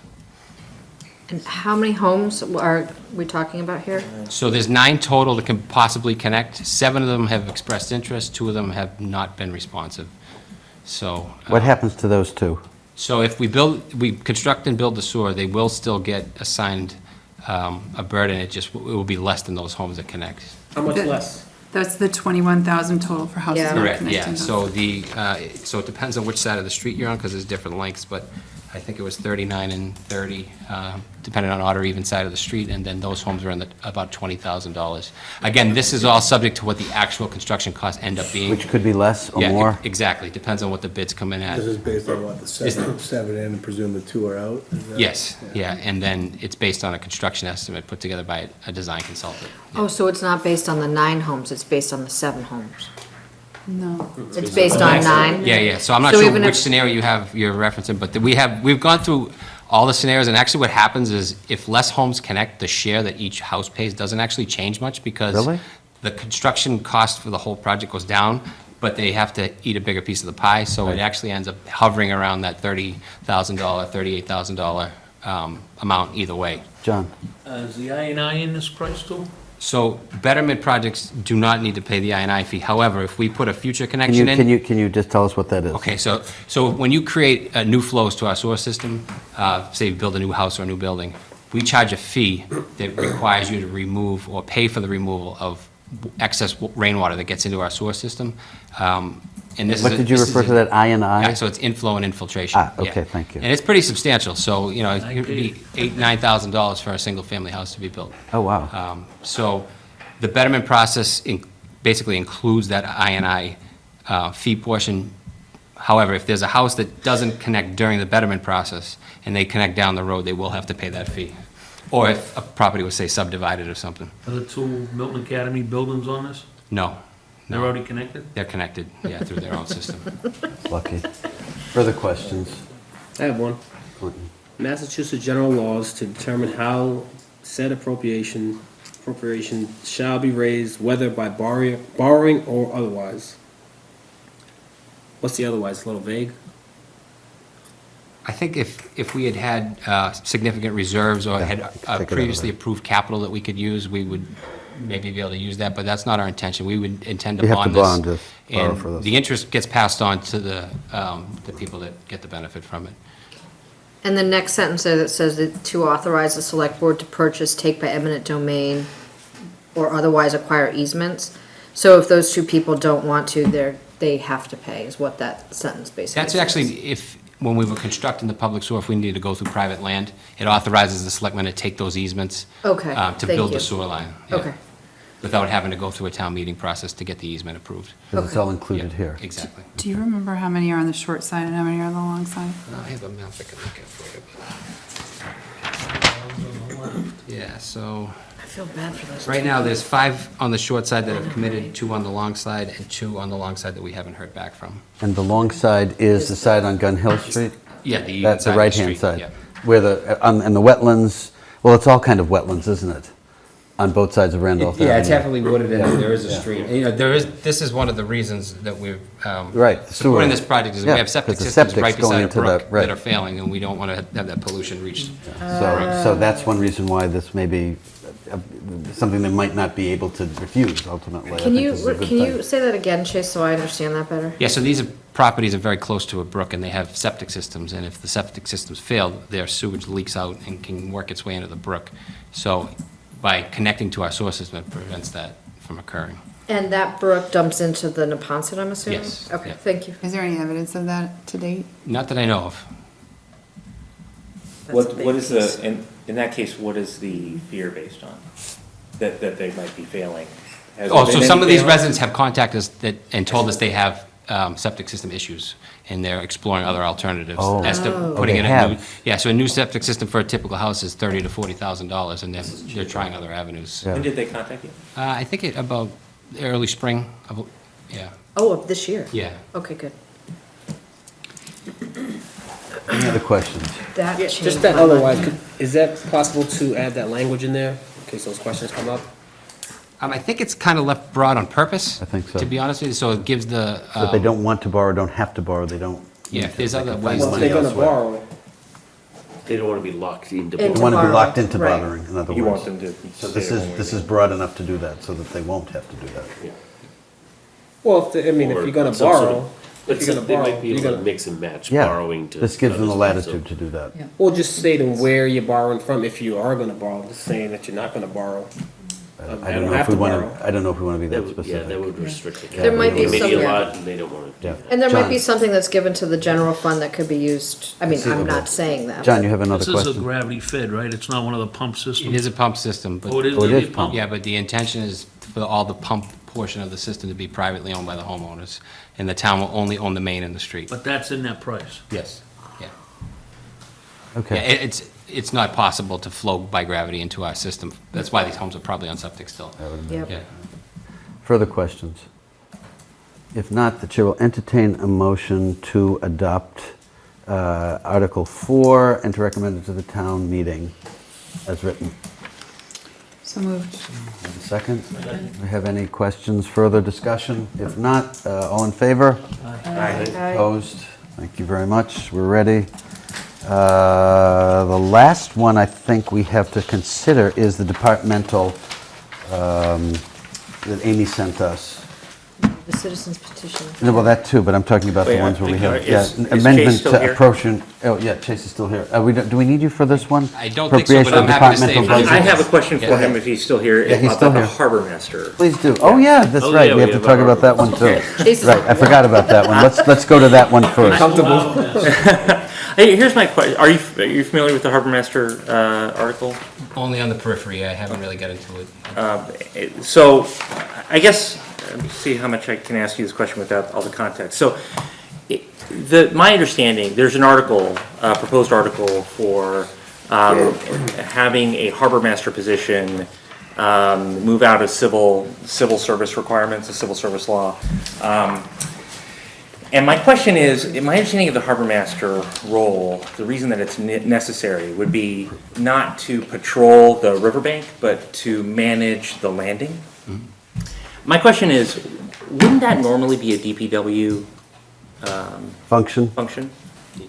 And how many homes are we talking about here? So there's 9 total that can possibly connect. 7 of them have expressed interest, 2 of them have not been responsive. So. What happens to those two? So if we construct and build the sewer, they will still get assigned a burden. It will be less than those homes that connect. How much less? That's the 21,000 total for houses Yeah. not Correct, connecting. yeah. So so it depends on which side of the street you're on, because there's different lengths, but I think it was 39 and 30, depending on odd or even side of the street, and then those homes are in about $20,000. Again, this is all subject to what the actual construction costs end up being. Which could be less or Yeah, more? exactly, depends on what the bids come in at. This is based on what, the seven in, and presume the two are out? Is that- Yes, yeah, and then it's based on a construction estimate put together by a design consultant. Oh, so it's not based on the 9 homes, it's based on the 7 homes? No. It's based on 9? Yeah, so I'm not So sure even which if- scenario you're referencing, but we've gone through all the scenarios, and actually what happens is if less homes connect, the share that each house pays doesn't actually change much because Really? the construction cost for the whole project goes down, but they have to eat a bigger piece of the pie, so it actually ends up hovering around that $30,000, $38,000 amount either way. John? Is the I&I in this price too? So betterment projects do not need to pay the I&I fee. However, if we put a future connection in. Can you just tell us what that is? Okay, so when you create new flows to our sewer system, say you build a new house or a new building, we charge a fee that requires you to remove or pay for the removal of excess rainwater that gets into our sewer system. And this is What did you refer to that, I and Yeah, I? so it's inflow and infiltration. Okay, yeah. thank you. And it's pretty substantial, so, it could be $8,000-$9,000 for a single-family house to be built. Oh, wow. So the betterment process basically includes that I&I fee portion. However, if there's a house that doesn't connect during the betterment process and they connect down the road, they will have to pay that fee. Or if a property was, say, subdivided or something. Are the 2 Milton Academy buildings on this? No. They're already connected? They're connected, yeah, through their own system. Lucky. Further questions? I have one. Clinton? Massachusetts general laws to determine how said appropriation shall be raised, whether by borrowing or otherwise. What's the otherwise? A little vague. I think if we had significant reserves or had take it out of previously there. approved capital that we could use, we would maybe be able to use that, but that's not our intention. We would intend to We have bond to this. bond this, borrow for And this. the interest gets passed on to the people that get the benefit from it. And the next sentence there that says that to authorize the select board to purchase, take by eminent domain, or otherwise acquire easements. So if those 2 people don't want to, they have to pay, is what that sentence basically That's says. actually, when we were constructing the public sewer, if we needed to go through private land, it authorizes the selectmen to take those easements Okay, to thank build the you. sewer line. yeah, Okay, Without having to go through a town meeting process to get the easement approved. Because it's all included Yeah, here. Exactly. Do you remember how many are on the short side and how many are on the long side? I have a map I can look at for you. Yeah, so, I feel bad for those. right now, there's 5 on the short side that have committed, 2 on the long side, and 2 on the long side that we haven't heard back from. And the long side is the side on Gun Hill Street? Yeah, the That's the side of the right-hand street, side? yeah. Where and the wetlands, well, it's all kind of wetlands, isn't it? On both sides of Randolph Avenue? Yeah, it's heavily wooded, and there is a Yeah. stream. This is one of the reasons that we're Right, the supporting sewer. this project, is we Yeah, have septic 'cause the systems septic's right going beside a into the- brook right. that are failing, and we don't want to have that pollution reach. So that's one reason why this may be something they might not be able to refuse ultimately. I Can think you, this is a good can you thing. say that again, Chase, so I understand that better? Yeah, so these properties are very close to a brook, and they have septic systems, and if the septic systems fail, their sewage leaks out and can work its way into the brook. So by connecting to our sewer system, it prevents that from occurring. And that brook dumps into the Neponset, I'm assuming? Yes, Okay, yeah. thank you. Is there any evidence of that to date? Not that I know of. What is in that case, what is the fear based on? That they might be failing? Has there Oh, so been some any of these failings? residents have contacted us and told us they have septic system issues, and they're exploring other alternatives Oh. as to Oh. putting They in a new. have. Yeah, so a new septic system for a typical house is $30,000 to $40,000, and they're trying other avenues. Yeah. When did they contact you? I think about early spring of, yeah, Oh, of this year? yeah. Okay, good. Any other questions? That Yeah, changed just that my mind. otherwise, is that possible to add that language in there in case those questions come up? I think it's kind of left broad on purpose. I think so. To be honest with you, so it gives the. So if they don't want to borrow, don't have to borrow, they don't. Yeah, need if to. there's They other can ways find Well, if money they're gonna elsewhere. borrow, They don't want to be locked into. Into They want to be borrow, locked into right. borrowing, in other You words. want them to So stay this one is, way or this the is broad enough to do that, so that they won't have to do that. well, if you're gonna Or some sort of- borrow, But if you're gonna they borrow, might be you're able to gonna, mix and match Yeah, borrowing to. this gives them the other stuff, so- latitude to do that. well, just stating where you're borrowing from, if you are gonna borrow, just saying that you're not gonna borrow. I don't have to borrow. I don't know if we want to be that Yeah, specific. that would restrict the There might be committee a some- lot, and they don't want to. Yeah. And there might John. be something that's given to the general fund that could be used, I mean, I'm Conceivable. not saying that. John, you have another This is a question? gravity fed, right? It's not one of the pump It systems? is a pump system, but. Oh, it is Oh, it gonna is be a pump? Yeah, but the intention is for all the pump portion of the system to be privately owned by the homeowners, and the town will only own the main and the street. But that's in that price? Yes. Yeah. Yeah, Okay. it's not possible to flow by gravity into our system. That's why these homes are probably on septic still. Yep. Yeah. Further questions? If not, the chair will entertain a motion to adopt Article 4 and to recommend it to the town meeting as written. So moved. Have a second? Do we have any questions, further discussion? If not, all in favor? Aye. Opposed? Thank you very much. We're ready. The last one I think we have to consider is the departmental that Amy sent us. The citizens petition. No, well, that too, but I'm talking about the Wait, ones where we have, is- yeah, is amendment Chase still to here? appropriation. Oh, yeah, Chase is still here. Do we need you for this one? I don't think so, but Appropriation of I'm happy to stay departmental if you- I budget. have a question for him if he's still here, Yeah, he's about still the here. harbor master. Please do. Oh, yeah, that's Oh, right. yeah, We have we to have talk our- about that one too. Chase is- Right, I forgot about that one. Let's go to that one first. Hey, here's my question. Are you familiar with the harbor master article? Only on the periphery, I haven't really got into it. So, I guess, let me see how much I can ask you this question without all the context. So, my understanding, there's an article, proposed article for having a harbor master position move out of civil service requirements, the civil service law. And my question is, in my understanding of the harbor master role, the reason that it's necessary would be not to patrol the riverbank, but to manage the landing. My question is, wouldn't that normally be a DPW Function? function?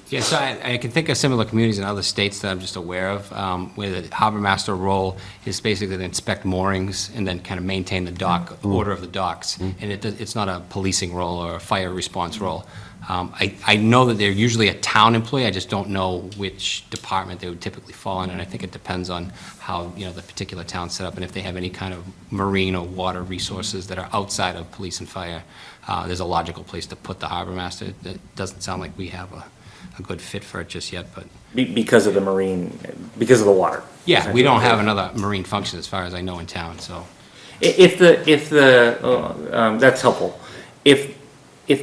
Yeah, so I can think of similar communities in other states that I'm just aware of, where the harbor master role is basically to inspect moorings and then kind of maintain the dock, order of the docks. And it's not a policing role or a fire response role. I know that they're usually a town employee, I just don't know which department they would typically fall in, and I think it depends on how, the particular town's set up, and if they have any kind of marine or water resources that are outside of police and fire, there's a logical place to put the harbor master. It doesn't sound like we have a good fit for it just yet, but, Because of the because of the water. yeah, we don't have another marine function as far as I know in town, so. If that's helpful. If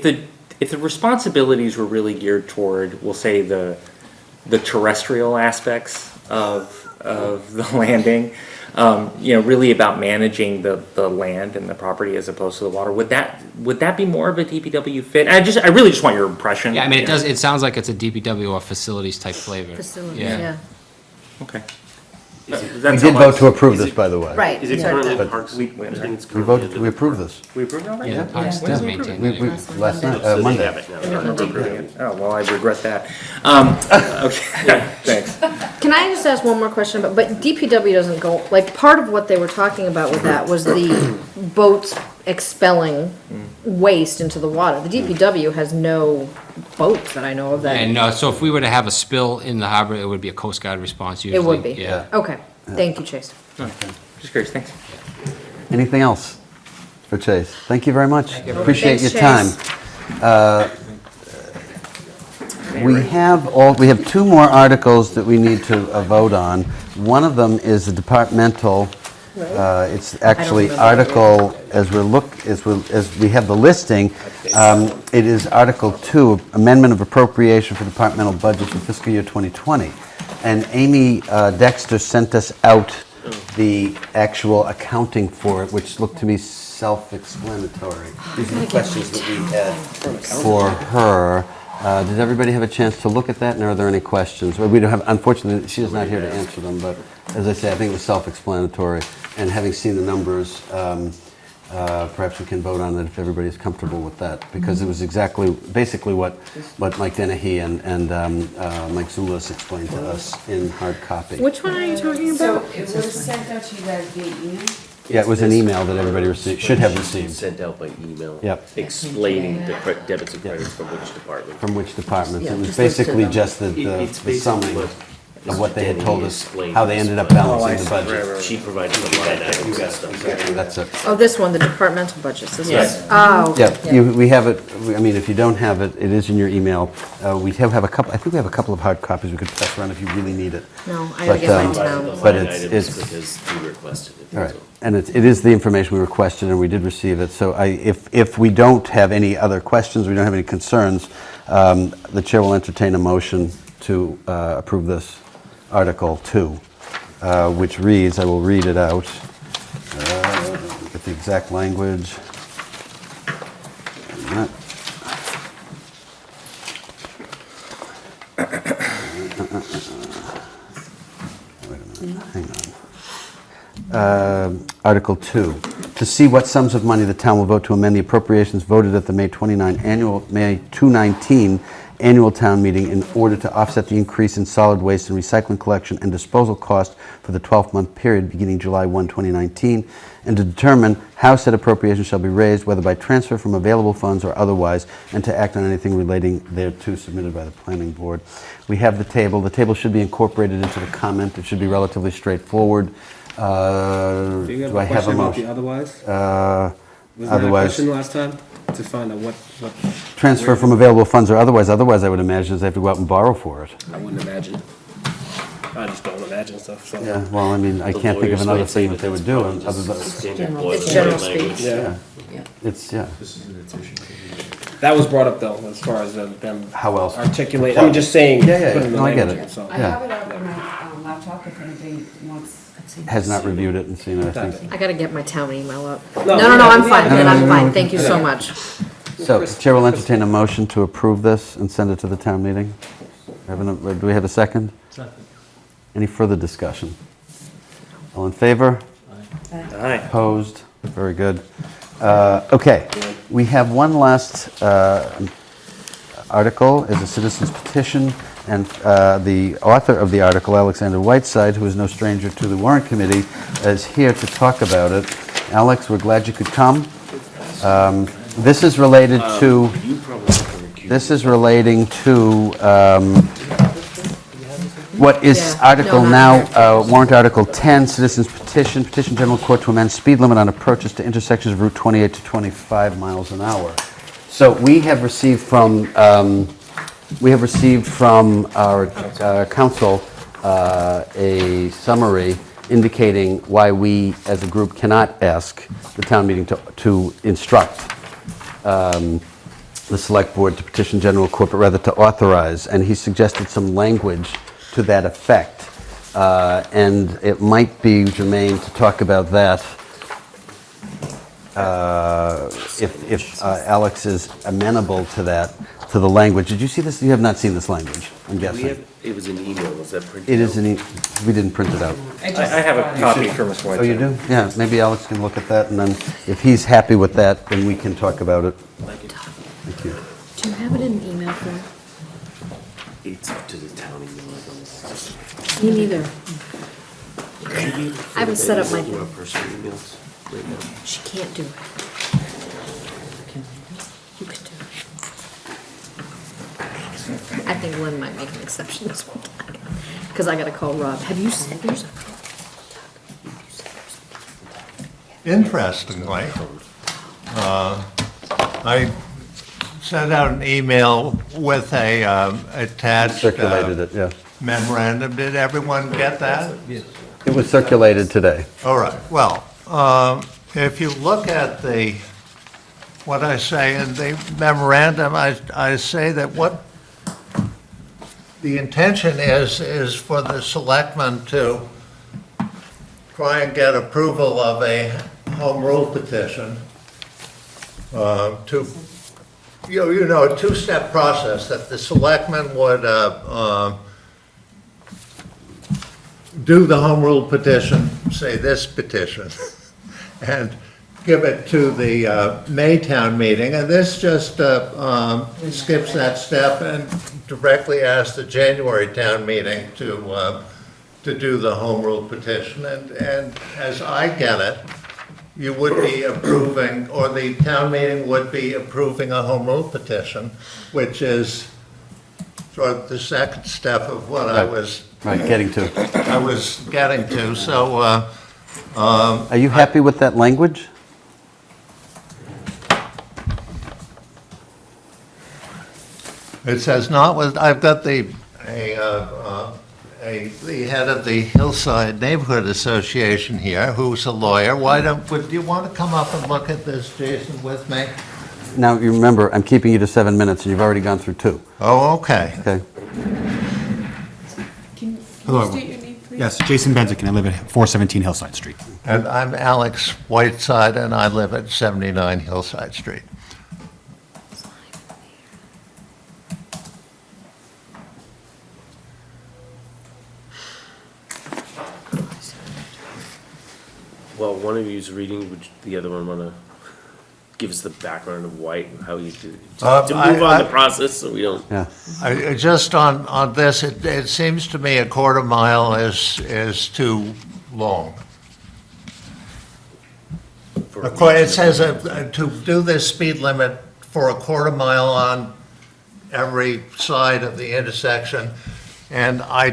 the responsibilities were really geared toward, we'll say, the terrestrial aspects of the landing, really about managing the land and the property as opposed to the water, would that be more of a DPW fit? I really just want your impression. Yeah, I mean, it sounds like it's a DPW or facilities type flavor. Facility, Yeah. yeah. Okay. We did vote to approve this, by the way. Right. Is it sorry. currently But- Parks? I think it's We currently voted, under we the- approved this. We approved it already? Yeah, the parks does maintain We, it. last night, So they Monday. have it now. Oh, well, I regret that. Okay, thanks. Can I just ask one more question about, but DPW doesn't go, like, part of what they were talking about with that was the boats expelling waste into the water. The DPW has no boats that I know of that. And so if we were to have a spill in the harbor, it would be a Coast Guard response usually. It would be. Yeah. Okay, thank you, Chase. Just curious, thanks. Anything else for Chase? Thank you very much. Appreciate your Thanks, time. We have two more articles that we need to vote on. One of them is the departmental, it's actually remember. article, as we have the listing, it is Article 2, Amendment of Appropriation for Departmental Budget for Fiscal Year 2020. And Amy Dexter sent us out the actual accounting for it, which looked to me self-explanatory. These are the questions that we had for her. Did everybody have a chance to look at that, and are there any questions? Well, we don't have, unfortunately, she is not here to answer them, but as I say, I think it was self-explanatory. And having seen the numbers, perhaps we can vote on it if everybody is comfortable with that, because it was basically what Mike Dennehy and Mike Zulis explained to us in hard copy. Which one are you talking So about? it was sent out to you guys via email? Yeah, it was an email that everybody should have received. Sent out by email. Yep. Explaining the debits and credits from which department. From which departments? Yeah, It was just listed basically them. just It's the basically summing. what of what they had Danny told us, explained how they this, ended up but- balancing the budget. She provided the line items and stuff. That's it. Oh, this one, the departmental budgets, this Yes. one. Oh. Yeah, we have it, I mean, if you don't have it, it is in your email. We have a couple, I think we have a couple of hard copies we could pass around if you really need it. No, I gotta But, get mine um, down. The But line it's- items it's- because we requested it. All right, so. and it is the information we requested, and we did receive it. So if we don't have any other questions, we don't have any concerns, the chair will entertain a motion to approve this Article 2, which reads, I will read it out, get the exact language. Wait a minute. Hang on. Article 2, to see what sums of money the town will vote to amend the appropriations voted at the May 219 annual town meeting in order to offset the increase in solid waste and recycling collection and disposal cost for the 12-month period beginning July 1, 2019, and to determine how said appropriation shall be raised, whether by transfer from available funds or otherwise, and to act on anything relating thereto submitted by the planning board. We have the table. The table should be incorporated into the comment. It should be relatively straightforward. Do you have Do I a have a question about the motion? otherwise? Was that a Otherwise, question last time? To find out what, transfer from available funds or otherwise. Otherwise, I would imagine is they have to go out and borrow for it. I wouldn't imagine. I just don't imagine stuff, so. Yeah, well, I mean, I The can't think of lawyers another might say thing that they would do, that's other than, just standard general- it's general boilerplate language. speech. Yeah, it's, yeah. that was brought up though, as far as them How else? articulate, I'm just saying. Yeah, yeah, put in the no, I get language, it. so. I Yeah. have it up on my laptop if anybody wants. Has not reviewed it and seen it, I think. I gotta get my town email up. No, No, I'm fine, yeah, then I'm no, fine, no. thank you so much. So, the chair will entertain a motion to approve this and send it to the town meeting. Do we have a second? Second. Any further discussion? All in favor? Aye. Opposed? Very good. Okay, we have one last article as a citizen's petition, and the author of the article, Alexander Whiteside, who is no stranger to the Warrant Committee, is here to talk about it. Alex, we're glad you could come. This is related to, You probably have to recuse. this is relating to what is Yeah, Article no, now, not warrant Article 10, Citizens Petition, Petition General Court to amend speed limit on approaches to intersections of Route 28 to 25 miles an hour. So we have received from our council a summary indicating why we, as a group, cannot ask the town meeting to instruct the select board to petition general court, but rather to authorize, and he suggested some language to that effect. And it might be germane to talk about that if Alex is amenable to that, to the language. Did you see this? You have not seen this language, I'm We guessing. have, it was an email, was that printed? It is, out? we didn't print it out. I have a copy for Mr. Whiteside. Oh, you do? Yeah, maybe Alex can look at that, and then if he's happy with that, then we can talk about it. Thank you. Do you have it in email form? It's up to the town email. Me neither. I haven't set up my Through our thing. personal emails right now. She can't do it. You can do it. I think Lynn might make an exception this one time, because I gotta call Rob. Have you sent yours? Interestingly, I sent out an email with a attached Circulated it, yeah. memorandum. Did everyone get that? It was circulated today. All right, well, if you look at what I say in the memorandum, I say that what the intention is for the selectmen to try and get approval of a home rule petition to, you know, a two-step process, that the selectmen would do the home rule petition, say this petition, and give it to the May town meeting, and this just skips that step and directly asks the January town meeting to do the home rule petition, and as I get it, you would be approving, or the town meeting would be approving a home rule petition, which is sort of the second step of what I was Right, getting to. I was getting to, so, Are you happy with that language? it says not with, I've got the head of the Hillside Neighborhood Association here, who's a lawyer. Do you want to come up and look at this, Jason, with me? Now, you remember, I'm keeping you to 7 minutes, and you've already gone through 2. Oh, okay. Okay? Can you Hello. state your name, please? Yes, Jason Benzick, and I live at 417 Hillside Street. And I'm Alex Whiteside, and I live at 79 Hillside Street. Well, one of you's reading, would the other one wanna give us the background of why, how you do, to move on the process, so we don't. Yeah. Just on this, it seems to me a quarter mile is too long. for Of course, it says to do this speed limit for a quarter mile on every side of the intersection, and I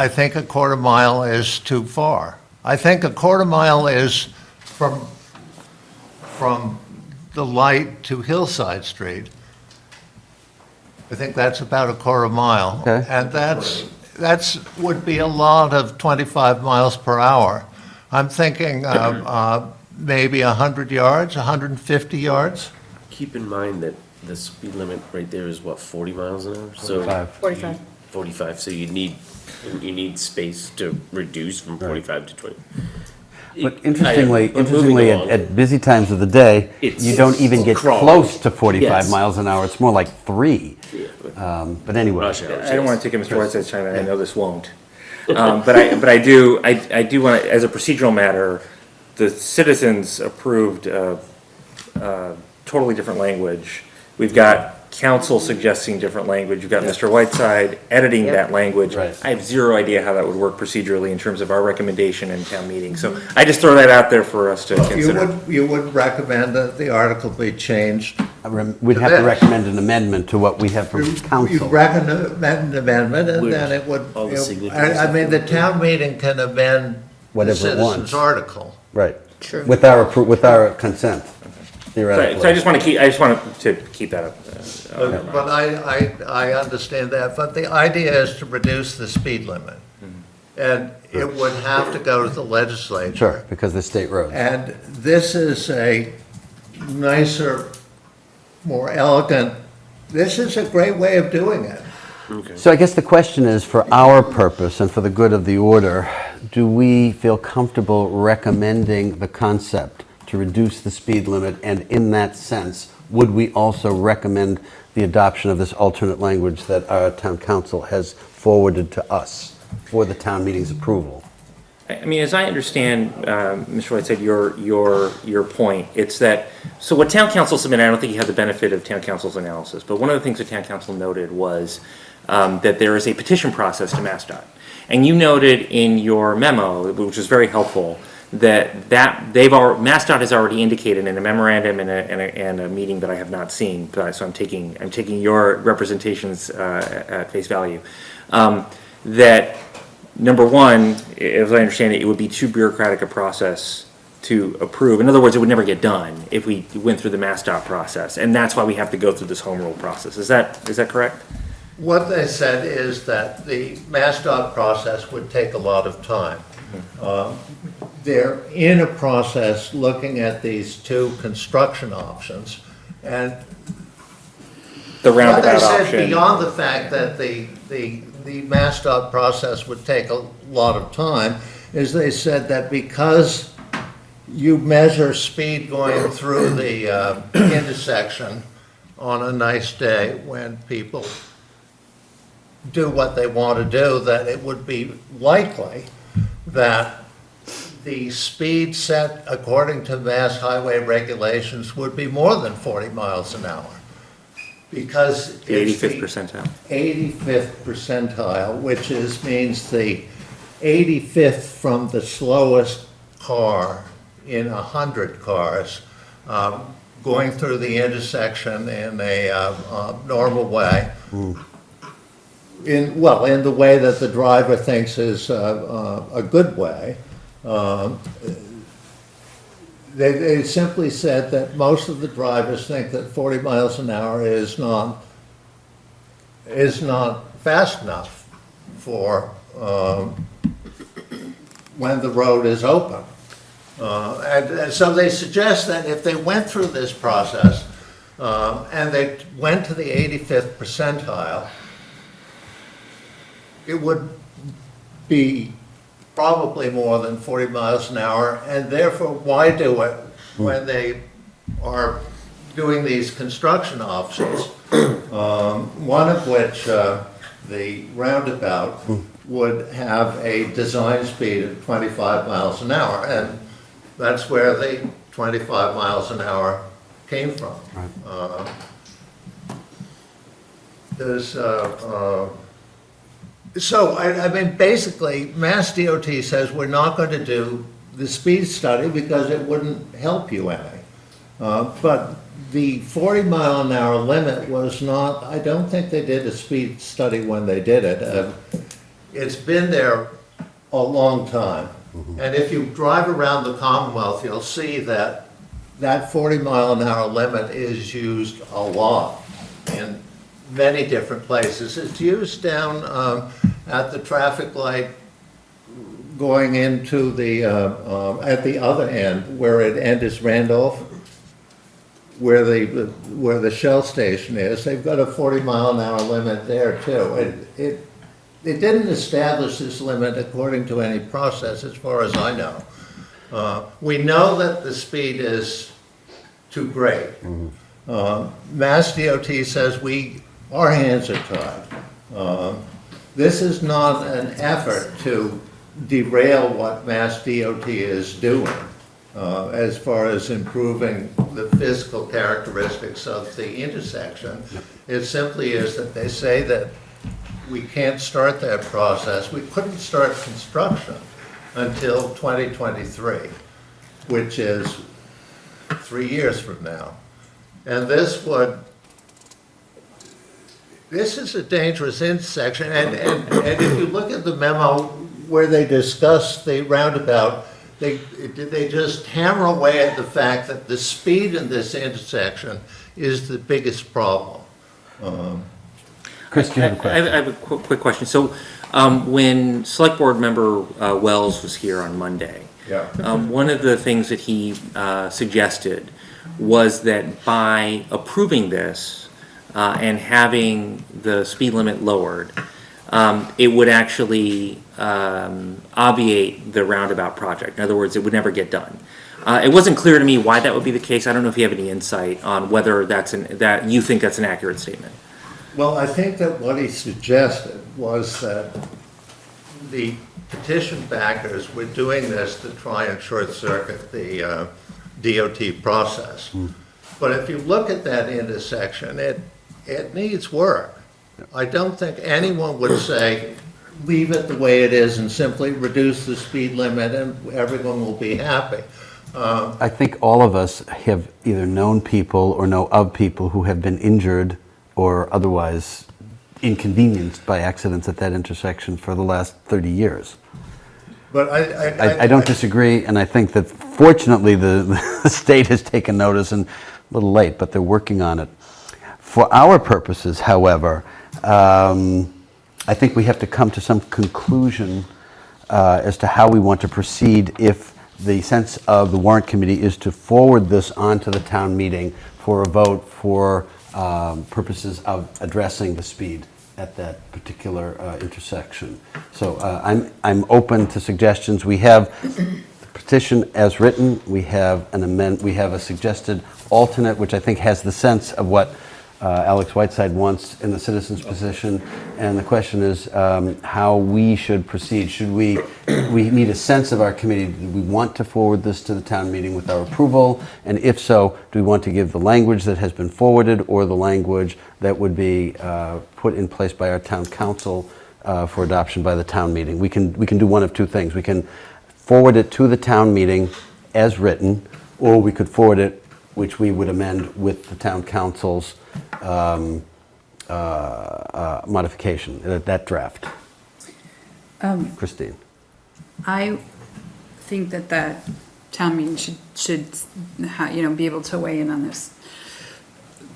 think a quarter mile is too far. I think a quarter mile is from the light to Hillside Street. I think that's about a quarter mile. Okay. And that's would be a lot of 25 miles per hour. I'm thinking maybe 100 yards, 150 yards. Keep in mind that the speed limit right there is what, 40 miles an hour? So 45. 45, so you need space to reduce from 45 to 20. But interestingly, But moving along. at busy times of the day, It's you don't even get crawling. close to 45 Yes. miles an hour. It's more like 3. Yeah, but But anyway. rush hours, I don't want yes. to take Mr. Whiteside's time, and I know this won't. But I do want to, as a procedural matter, the citizens approved totally different language. We've got council suggesting different language. You've got Mr. Whiteside editing that language. Right. I have zero idea how that would work procedurally in terms of our recommendation in town meeting. So I just throw that out there for us to consider. You would recommend that the article be changed? We'd have to this. recommend an amendment to what we have from You'd council. recommend an amendment, and Would then it would, all the signatures- I mean, the town meeting can amend the Whatever it wants. citizen's article. Right. True. With our consent, theoretically. So I just want to keep that up. But I understand that, but the idea is to reduce the speed limit. And it would have to go to the legislature. Sure, because they're state roads. And this is a nicer, more elegant, this is a great way of doing it. So I guess the question is, for our purpose and for the good of the order, do we feel comfortable recommending the concept to reduce the speed limit? And in that sense, would we also recommend the adoption of this alternate language that our town council has forwarded to us for the town meeting's approval? I mean, as I understand, Mr. White said your point, it's that, so what town council submitted, I don't think you had the benefit of town council's analysis, but one of the things that town council noted was that there is a petition process to MassDOT. And you noted in your memo, which was very helpful, MassDOT has already indicated in a memorandum and a meeting that I have not seen, so I'm taking your representations at face value, that number one, as I understand it, it would be too bureaucratic a process to approve. In other words, it would never get done if we went through the MassDOT process, and that's why we have to go through this home rule process. Is that correct? What they said is that the MassDOT process would take a lot of time. They're in a process looking at these two construction options, and The what they roundabout said option. beyond the fact that the MassDOT process would take a lot of time, is they said that because you measure speed going through the intersection on a nice day when people do what they want to do, that it would be likely that the speed set according to Mass Highway regulations would be more than 40 miles an hour. Because The it's 85th percentile. 85th percentile, which means the 85th from the slowest car in 100 cars, going through the intersection in a normal way. in the way that the driver thinks is a good way. They simply said that most of the drivers think that 40 miles an hour is not fast enough for when the road is open. And so they suggest that if they went through this process and they went to the 85th percentile, it would be probably more than 40 miles an hour, and therefore, why do it when they are doing these construction options, one of which, the roundabout, would have a design speed of 25 miles an hour, and that's where the 25 miles an hour came from. So, I mean, basically, Mass DOT says we're not going to do the speed study because it wouldn't help you any. But the 40 mile an hour limit was not, I don't think they did a speed study when they did it. It's been there a long time. And if you drive around the Commonwealth, you'll see that that 40 mile an hour limit is used a lot in many different places. It's used down at the traffic light going into the, at the other end, where it enters Randolph, where the Shell station is. They've got a 40 mile an hour limit there too. It didn't establish this limit according to any process, as far as I know. We know that the speed is too great. Mass DOT says our hands are tied. This is not an effort to derail what Mass DOT is doing as far as improving the physical characteristics of the intersection. It simply is that they say that we can't start that process. We couldn't start construction until 2023, which is 3 years from now. And this is a dangerous intersection, and if you look at the memo where they discuss the roundabout, they just hammer away at the fact that the speed in this intersection is the biggest problem. Chris, do you have a question? I have a quick question. So, when Select Board Member Wells was here on Monday, one of the things that he suggested was that by approving this and having the speed limit lowered, it would actually obviate the roundabout project. In other words, it would never get done. It wasn't clear to me why that would be the case. I don't know if you have any insight on whether that you think that's an accurate statement. Well, I think that what he suggested was that the petition backers were doing this to try and short circuit the DOT process. But if you look at that intersection, it needs work. I don't think anyone would say, leave it the way it is and simply reduce the speed limit and everyone will be happy. I think all of us have either known people or know of people who have been injured or otherwise inconvenienced by accidents at that intersection for the last 30 years. But I don't disagree, and I think that fortunately the state has taken notice, and a little late, but they're working on it. For our purposes, however, I think we have to come to some conclusion as to how we want to proceed if the sense of the Warrant Committee is to forward this on to the town meeting for a vote for purposes of addressing the speed at that particular intersection. So I'm open to suggestions. We have the petition as written. We have we have a suggested alternate, which I think has the sense of what Alex Whiteside wants in the citizen's position, and the question is how we should proceed. Should we need a sense of our committee? Do we want to forward this to the town meeting with our approval? And if so, do we want to give the language that has been forwarded or the language that would be put in place by our town council for adoption by the town meeting? We can do one of two things. We can forward it to the town meeting as written, or we could forward it, which we would amend with the town council's modification, that draft? Christine? I think that town meeting should, be able to weigh in on this.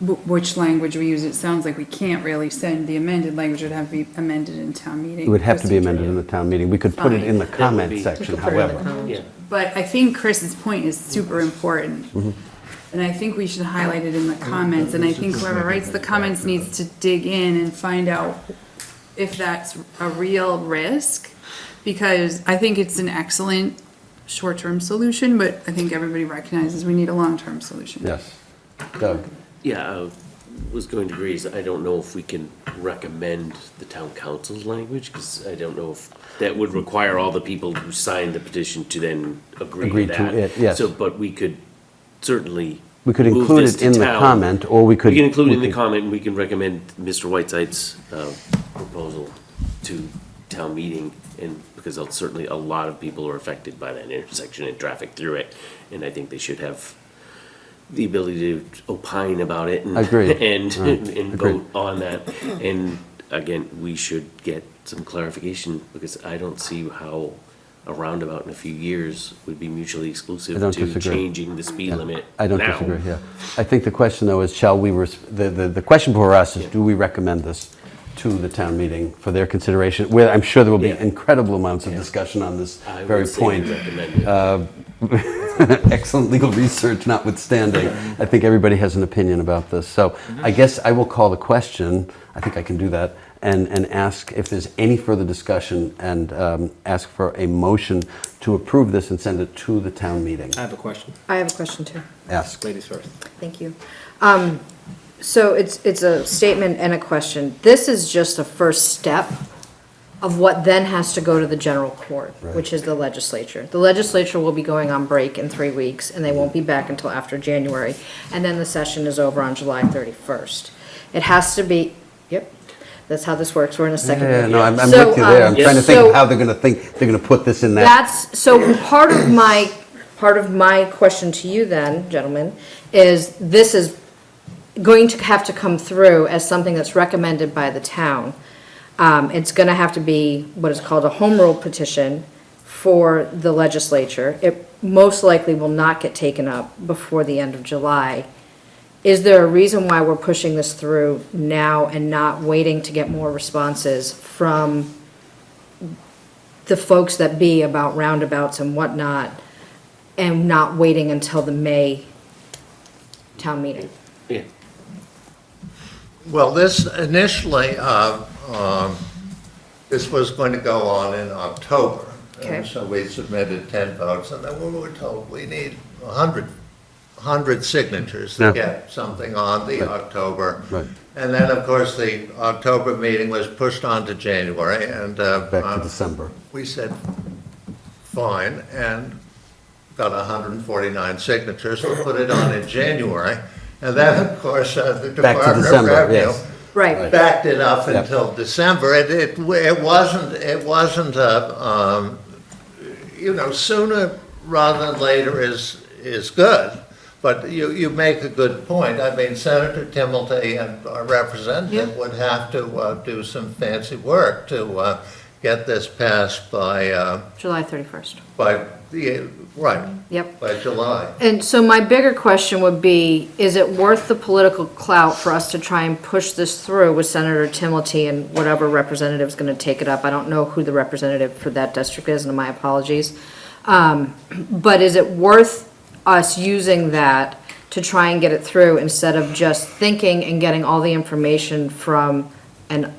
Which language we use, it sounds like we can't really send, the amended language would have to be amended in town meeting. It would have to be amended in the town meeting. We could put it in the comment be- section, We could put it in the however. comment. Yeah. But I think Chris's point is super important. And I think we should highlight it in the comments, and I think whoever writes the comments needs to dig in and find out if that's a real risk. Because I think it's an excellent short-term solution, but I think everybody recognizes we need a long-term solution. Yes. Doug? Yeah, I was going to agree, is I don't know if we can recommend the town council's language, because I don't know if that would require all the people who signed the petition to then agree Agree to to that. it, yes. So, but we could certainly We could move include this it to in the town. comment, or we could. We can include it in we the could- comment, and we can recommend Mr. Whiteside's proposal to town meeting, and, because certainly a lot of people are affected by that intersection and traffic through it, and I think they should have the ability to opine about it and. Agreed. And, Right. and Agreed. vote on that. And again, we should get some clarification, because I don't see how a roundabout in a few years would be mutually exclusive I don't to disagree. changing the speed limit I don't now. disagree, yeah. I think the question, though, is shall we, the question for us is, do we recommend this to the town meeting for their consideration? Where I'm sure there will be Yeah. incredible amounts of discussion on this I very would say point. recommend it. Excellent legal research notwithstanding, I think everybody has an opinion about this. So I guess I will call the question, I think I can do that, and ask if there's any further discussion, and ask for a motion to approve this and send it to the town meeting. I have a question. I have a question too. Ask. Ladies first. Thank you. So it's a statement and a question. This is just a first step of what then has to go to the general court, which is the legislature. The legislature will be going on break in 3 weeks, and they won't be back until after January. And then the session is over on July 31st. It has to be, yep, that's how this works. We're in a second. Yeah, no, I'm So, with you there. I'm trying to think so- of how they're going to put this in that. That's, so part of my question to you then, gentlemen, is this is going to have to come through as something that's recommended by the town. It's gonna have to be what is called a home rule petition for the legislature. It most likely will not get taken up before the end of July. Is there a reason why we're pushing this through now and not waiting to get more responses from the folks that be about roundabouts and whatnot, and not waiting until the May town meeting? Yeah. Well, this initially, this was going to go on in October. Okay. And so we submitted 10 votes, and then we were told we need 100 signatures to Yeah. get something on the October. Right. And then, of course, the October meeting was pushed on to January, and Back to December. we said, fine, and got 149 signatures, we put it on in January. And then, of course, the Back to Department of December, Revenue yes. Right. backed it up Yep. until December. It wasn't sooner rather than later is good. But you make a good point. I mean, Senator Timilty and our representative would have to do some fancy work to get this passed by July 31st. Yep. by July. And so my bigger question would be, is it worth the political clout for us to try and push this through with Senator Timilty and whatever representative's gonna take it up? I don't know who the representative for that district is, and my apologies. But is it worth us using that to try and get it through instead of just thinking and getting all the information from, and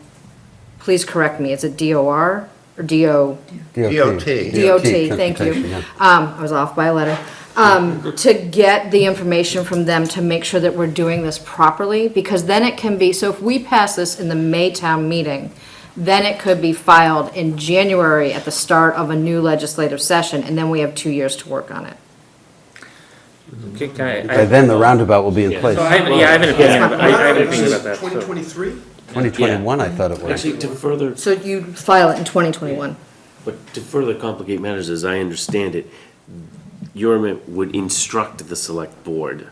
please correct me, is it DOR or DO? DOT. DOT, thank you. Transportation, yeah. I was off by a letter. To get the information from them to make sure that we're doing this properly, because then it can be, so if we pass this in the May town meeting, then it could be filed in January at the start of a new legislative session, and then we have 2 years to work on it. By then, the roundabout will be in place. So I have an opinion, I have an opinion about that. so- 2023? 2021, I thought it was. Actually, to further, So you file it in 2021. but to further complicate matters, as I understand it, your amendment would instruct the select board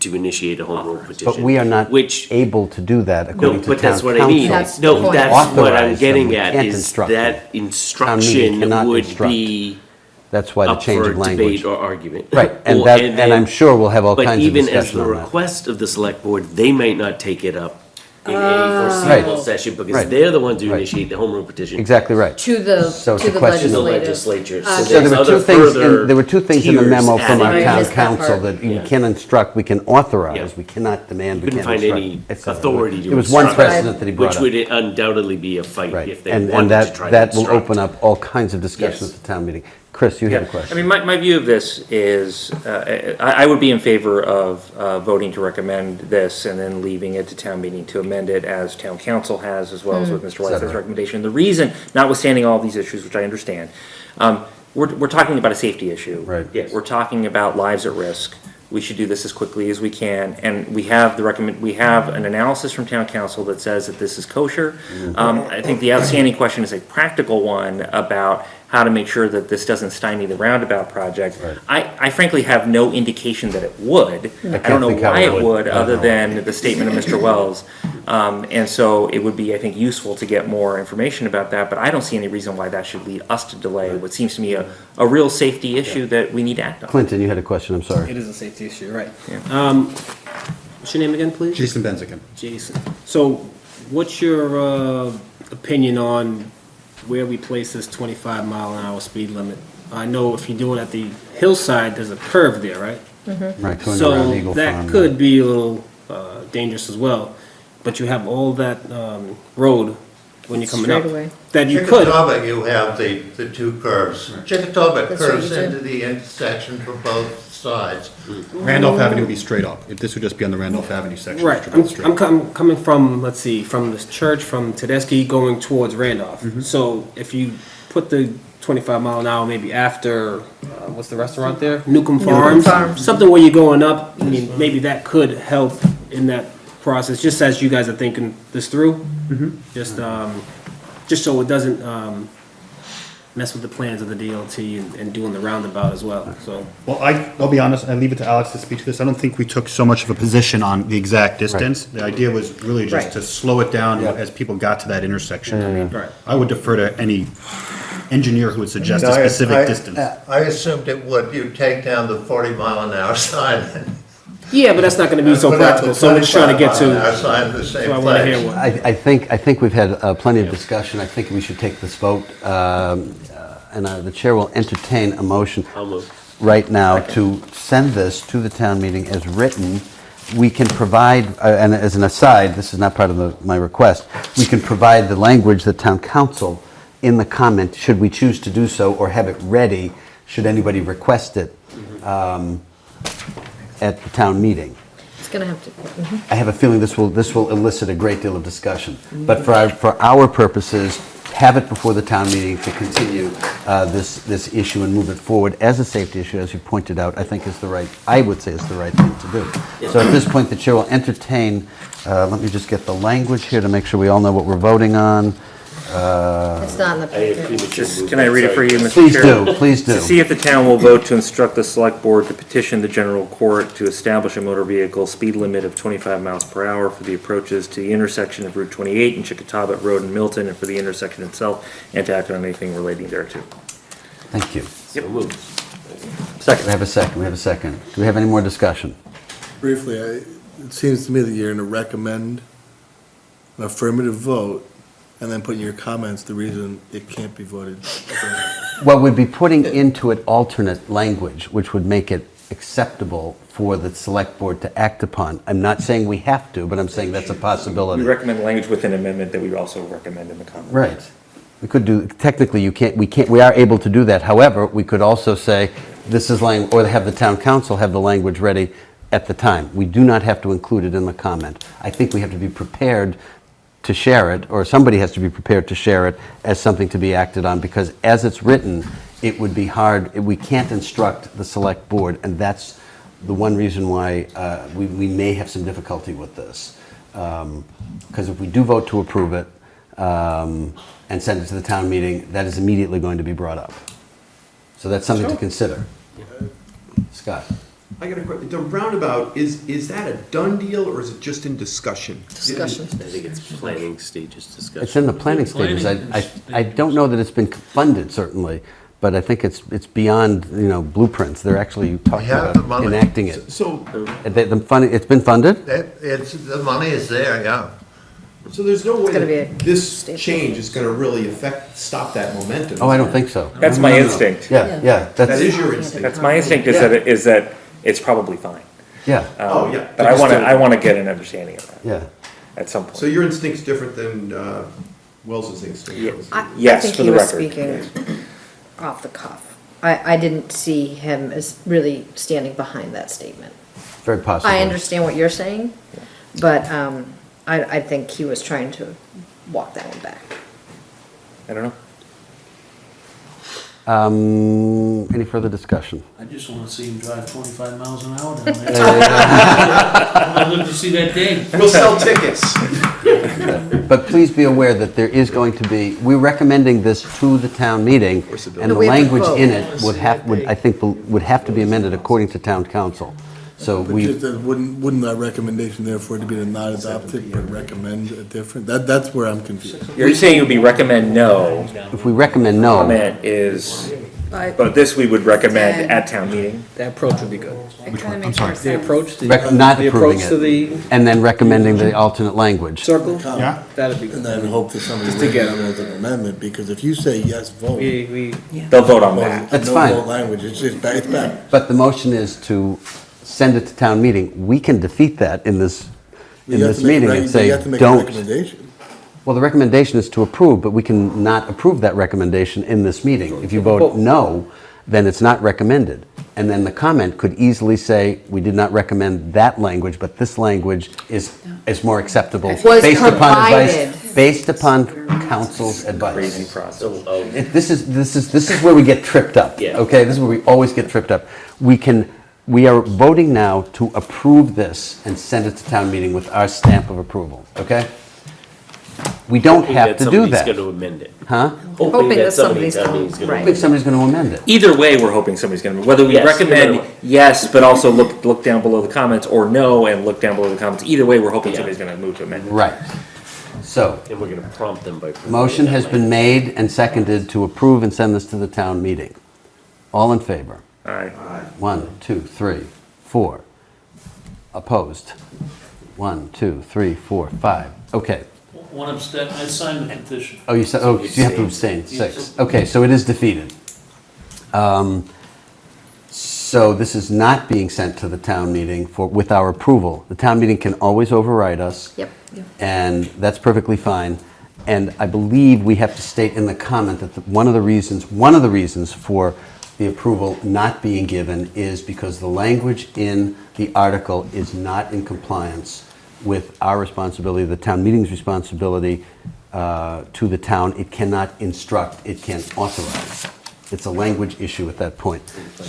to initiate a home rule petition. But we are not Which, able to do that no, according to but town that's what I mean. council. That's the No, point. that's what I'm Authorize them, getting we at, can't is instruct that them. Town meeting instruction cannot would instruct. be That's why the up change for of language. debate or argument. Right, and Well, that, and I'm sure we'll have all But kinds of even as discussion the on that. request of the select board, they might not take it up in a Right. foreseeable session, because Right. they're the ones who Right. initiate the home rule petition. Exactly right. To the, So it's to a the question To the of- legislature. Uh, So So there there's were other two things, further there were two things in the tiers memo from our added. I town missed that council part. that you Yeah. can instruct, we can authorize, Yeah. we cannot demand, we Couldn't can't find instruct. any et cetera. authority to There was one instruct, precedent that he brought which up. would undoubtedly be a fight Right, if they and wanted to try to that will instruct. open up all kinds of discussions Yes. at the town meeting. Chris, you had a I question. mean, my view of this is, I would be in favor of voting to recommend this and then leaving it to town meeting to amend it as town council has, as well as with Mr. White's Cetera. recommendation. The reason, notwithstanding all these issues, which I understand, we're talking about a safety issue. Right. Yes. We're talking about lives at risk. We should do this as quickly as we can, and we have we have an analysis from town council that says that this is kosher. I think the outstanding question is a practical one about how to make sure that this doesn't stymie the roundabout project. Right. I frankly have no indication that it would. I don't know think how why it it would. would, I don't other know. than the statement of Mr. Wells. And so it would be, I think, useful to get more information about that, but I don't see any reason why that should lead us to delay what seems to me a real safety issue that we need to act on. Clinton, you had a question, I'm sorry. It is a safety issue, right. Yeah. What's your name again, please? Jason Benziken. Jason. So what's your opinion on where we place this 25-mile-an-hour speed limit? I know if you do it at the hillside, there's a curve there, right? Right, going around So Eagle that Farm. could be a little dangerous as well. But you have all that road when you're coming up. Straightaway. That you could. Chickatobit, you have the two curves. Chickatobit That's curves right, you do. into the intersection from both sides. Randolph Avenue would be straight up. If this would just be on the Randolph Avenue section. Right, it should go straight up. I'm coming from, let's see, from this church, from Tedeschi going towards Randolph. So if you put the 25 mile an hour maybe after, what's the restaurant there? Newcomb Farms. Farms. Something where you're going up, I mean, maybe that could help in that process, just as you guys are thinking this through. Just so it doesn't mess with the plans of the DLT and doing the roundabout as well, so. Well, I'll be honest, I leave it to Alex to speak to this. I don't think we took so much of a position on the exact distance. The idea was really just Right. to slow it down as people got to that intersection. I mean, Right. I would defer to any engineer who would suggest a specific distance. I assumed it would, you'd take down the 40-mile-an-hour sign. Yeah, but that's not gonna be so Put out the practical, so we're just trying to get 25-mile-an-hour to, sign in the so same I wanna hear place. what. I think we've had plenty of discussion. I think we should take this vote, and the chair will entertain a motion I'll move. right now to send this to the town meeting as written. We can provide, and as an aside, this is not part of my request, we can provide the language that town council in the comment, should we choose to do so, or have it ready, should anybody request it at the town meeting. It's gonna have to, I have a feeling this will elicit a great deal of discussion. But for our purposes, have it before the town meeting to continue this issue and move it forward as a safety issue, as you pointed out, I think I would say is the right thing to do. So at this point, the chair will entertain, let me just get the language here to make sure we all know what we're voting on. it's not in the I had packet. premature Just, movement, can I read it for you, sorry. Mr. Chair? Please do. To see if the town will vote to instruct the select board to petition the general court to establish a motor vehicle speed limit of 25 miles per hour for the approaches to the intersection of Route 28 and Chickatobit Road in Milton, and for the intersection itself, and to act on anything relating thereto. Thank you. So moved. We have a second. Do we have any more discussion? Briefly, it seems to me that you're gonna recommend an affirmative vote and then put in your comments the reason it can't be voted. Well, we'd be putting into it alternate language, which would make it acceptable for the select board to act upon. I'm not saying we have to, but I'm saying that's a We possibility. recommend language with an amendment that we also recommend in the comments. Right. We could do, technically, we are able to do that. However, we could also say, this is or have the town council have the language ready at the time. We do not have to include it in the comment. I think we have to be prepared to share it, or somebody has to be prepared to share it as something to be acted on, because as it's written, it would be hard, we can't instruct the select board, and that's the one reason why we may have some difficulty with this. Because if we do vote to approve it and send it to the town meeting, that is immediately going to be brought up. So that's something to consider. Scott? I got a question. The roundabout, is that a done deal or is it just in discussion? Discussion. I think it's planning stages discussion. It's in the planning stages. I don't know that it's been funded, certainly, but I think it's beyond, blueprints. They're actually talking have the about money. enacting it. So, It's been funded? The money is there, yeah. so there's no way gonna be a that this state change is gonna really stop that momentum? Oh, I don't think so. That's my instinct. Yeah. That is your instinct? That's my instinct is that it's probably fine. Yeah, Oh, yeah. But I wanna get an understanding of that yeah. at some point. So your instinct's different than Wells's instinct? I Yes, think for he the was record. speaking off the cuff. I didn't see him as really standing behind that statement. Very possible. I understand what you're saying, but I think he was trying to walk that one back. I don't know. Any further discussion? I just wanna see him drive 25 miles an hour down there. I'd live to see that day. We'll sell tickets. But please be aware that there is going to be, we're recommending this to the town meeting, and the we have to language vote. in it would have to be amended according to town council. So But we, just that wouldn't that recommendation therefore to be to not adopt it, but recommend a different, that's where I'm confused. You're saying it would be recommend no, if we recommend no, comment is, but this we would recommend at town meeting. That approach would be good. It kind of makes more The sense. approach, not the approving approach to it, the and then recommending the alternate language. circle, Yeah. that'd be And good. then hope that somebody Just to get raises it as an amendment, because if you say yes, vote. We, They'll vote on that. That's no fine. vote language, it's just, it's back. But the motion is to send it to town meeting. We can defeat that in this meeting and say, You have to make a don't. recommendation. Well, the recommendation is to approve, but we can not approve that recommendation in this meeting. If you vote no, then it's not recommended. And then the comment could easily say, we did not recommend that language, but this language is more acceptable. Was based upon advice- provided. Based upon council's advice. Crazy process. So, This is where we get tripped up. Yeah. Okay, this is where we always get tripped up. We are voting now to approve this and send it to town meeting with our stamp of approval, okay? We don't have to do that. Somebody's gonna amend it. Huh? Hoping that somebody's somebody's gonna right. I think somebody's going to amend it. Either way, we're hoping somebody's gonna, whether we Yes, recommend either way. yes, but also look down below the comments, or no and look down below the comments, either way, we're hoping Yeah. somebody's gonna move to amend it. Right. So, And we're gonna prompt them by. motion has been made and seconded to approve and send this to the town meeting. All in favor? Alright, 1, 2, 3, 4. Opposed? 1, 2, 3, 4, 5. Okay. One abstain, I signed the petition. Oh, you said, oh, you have to abstain, 6. Okay, so it is defeated. So this is not being sent to the town meeting with our approval. The town meeting can always override us. Yep. And that's perfectly fine. And I believe we have to state in the comment that one of the reasons for the approval not being given is because the language in the article is not in compliance with our responsibility, the town meeting's responsibility to the town. It cannot instruct, it can authorize. It's a language issue at that point.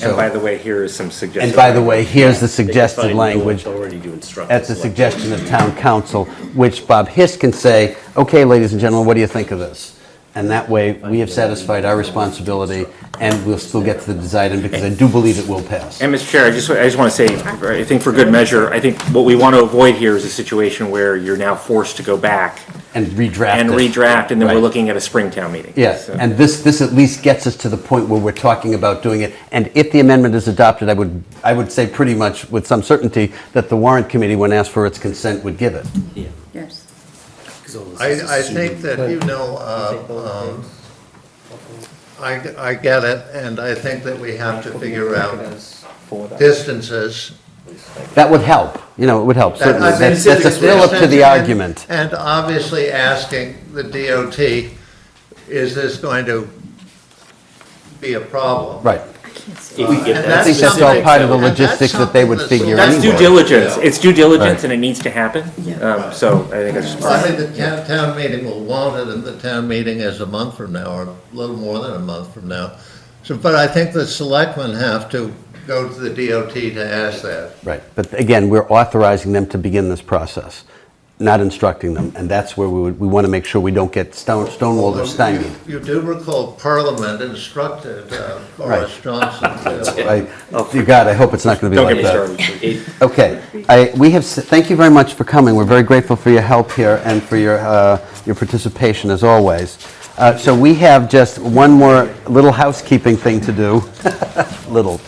and by the way, here is some suggestions. And by the way, here's the They can suggested find no language authority to instruct at the select suggestion of town council, which Bob Hiss can say, okay, ladies and gentlemen, what do you think of this? And that way, we have satisfied our responsibility, and we'll still get to the desired end, because I do believe it will pass. And Mr. Chair, I just want to say, I think for good measure, I think what we want to avoid here is a situation where you're now forced to go back And redraft and it. redraft, and then we're Right. looking at a Springtown meeting. Yeah, So- and this at least gets us to the point where we're talking about doing it. And if the amendment is adopted, I would say pretty much with some certainty that the warrant committee, when asked for its consent, would give it. Yes. I think that, I get it, and I think that we have to figure out distances. That would help, it would help, certainly. I mean, That's a still up to the argument. And obviously asking the DOT, is this going to be a problem? Right. If we get And that I think that's all part of the logistics that they would figure That's due anyway. diligence, it's due diligence Right. and it needs to happen, so I think it's. I think the town meeting will want it, and the town meeting is a month from now, or a little more than a month from now. So, but I think the selectmen have to go to the DOT to ask that. Right, but again, we're authorizing them to begin this process. not instructing them, and that's where we want to make sure we don't get stonewalled or stymied. You do recall Parliament instructed Boris Johnson to... You got it. I hope it's not going to be Don't like get me that. started. Okay, thank you very much for coming. We're very grateful for your help here and for your participation as always. So we have just one more little housekeeping thing to do. Little.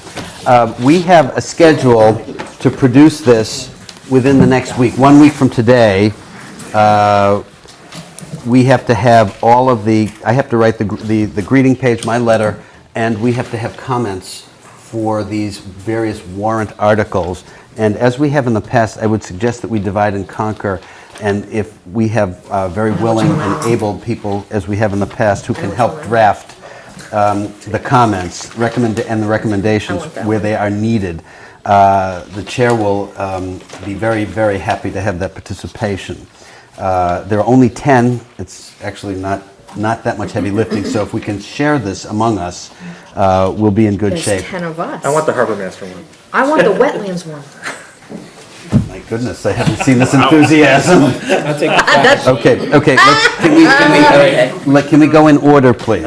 We have a schedule to produce this within the next week. 1 week from today, we have to have all of I have to write the greeting page, my letter, and we have to have comments for these various warrant articles. And as we have in the past, I would suggest that we divide and conquer. And if we have very willing and able people, as we have in the past, who can help draft the comments and the recommendations where they are needed, the chair will be very, very happy to have that participation. There are only 10. It's actually not that much heavy lifting, so if we can share this among us, we'll be in good shape. There's 10 of us. I want the harbor master one. I want the wetlands one. My goodness, I haven't seen this enthusiasm. I'll take Okay, can we go in order, please?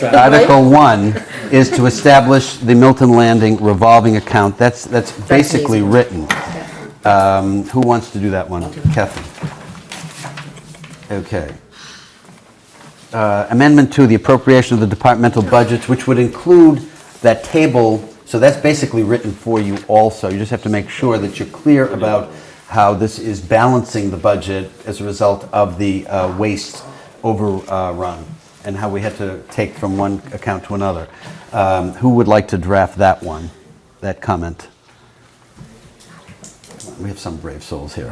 Article 1 is to establish the Milton Landing revolving account. That's basically easy. written. Who wants to do that one? Kathy. Okay. Amendment 2, the appropriation of the departmental budgets, which would include that table. So that's basically written for you also. You just have to make sure that you're clear about how this is balancing the budget as a result of the waste overrun and how we had to take from one account to another. Who would like to draft that one, that comment? We have some brave souls here.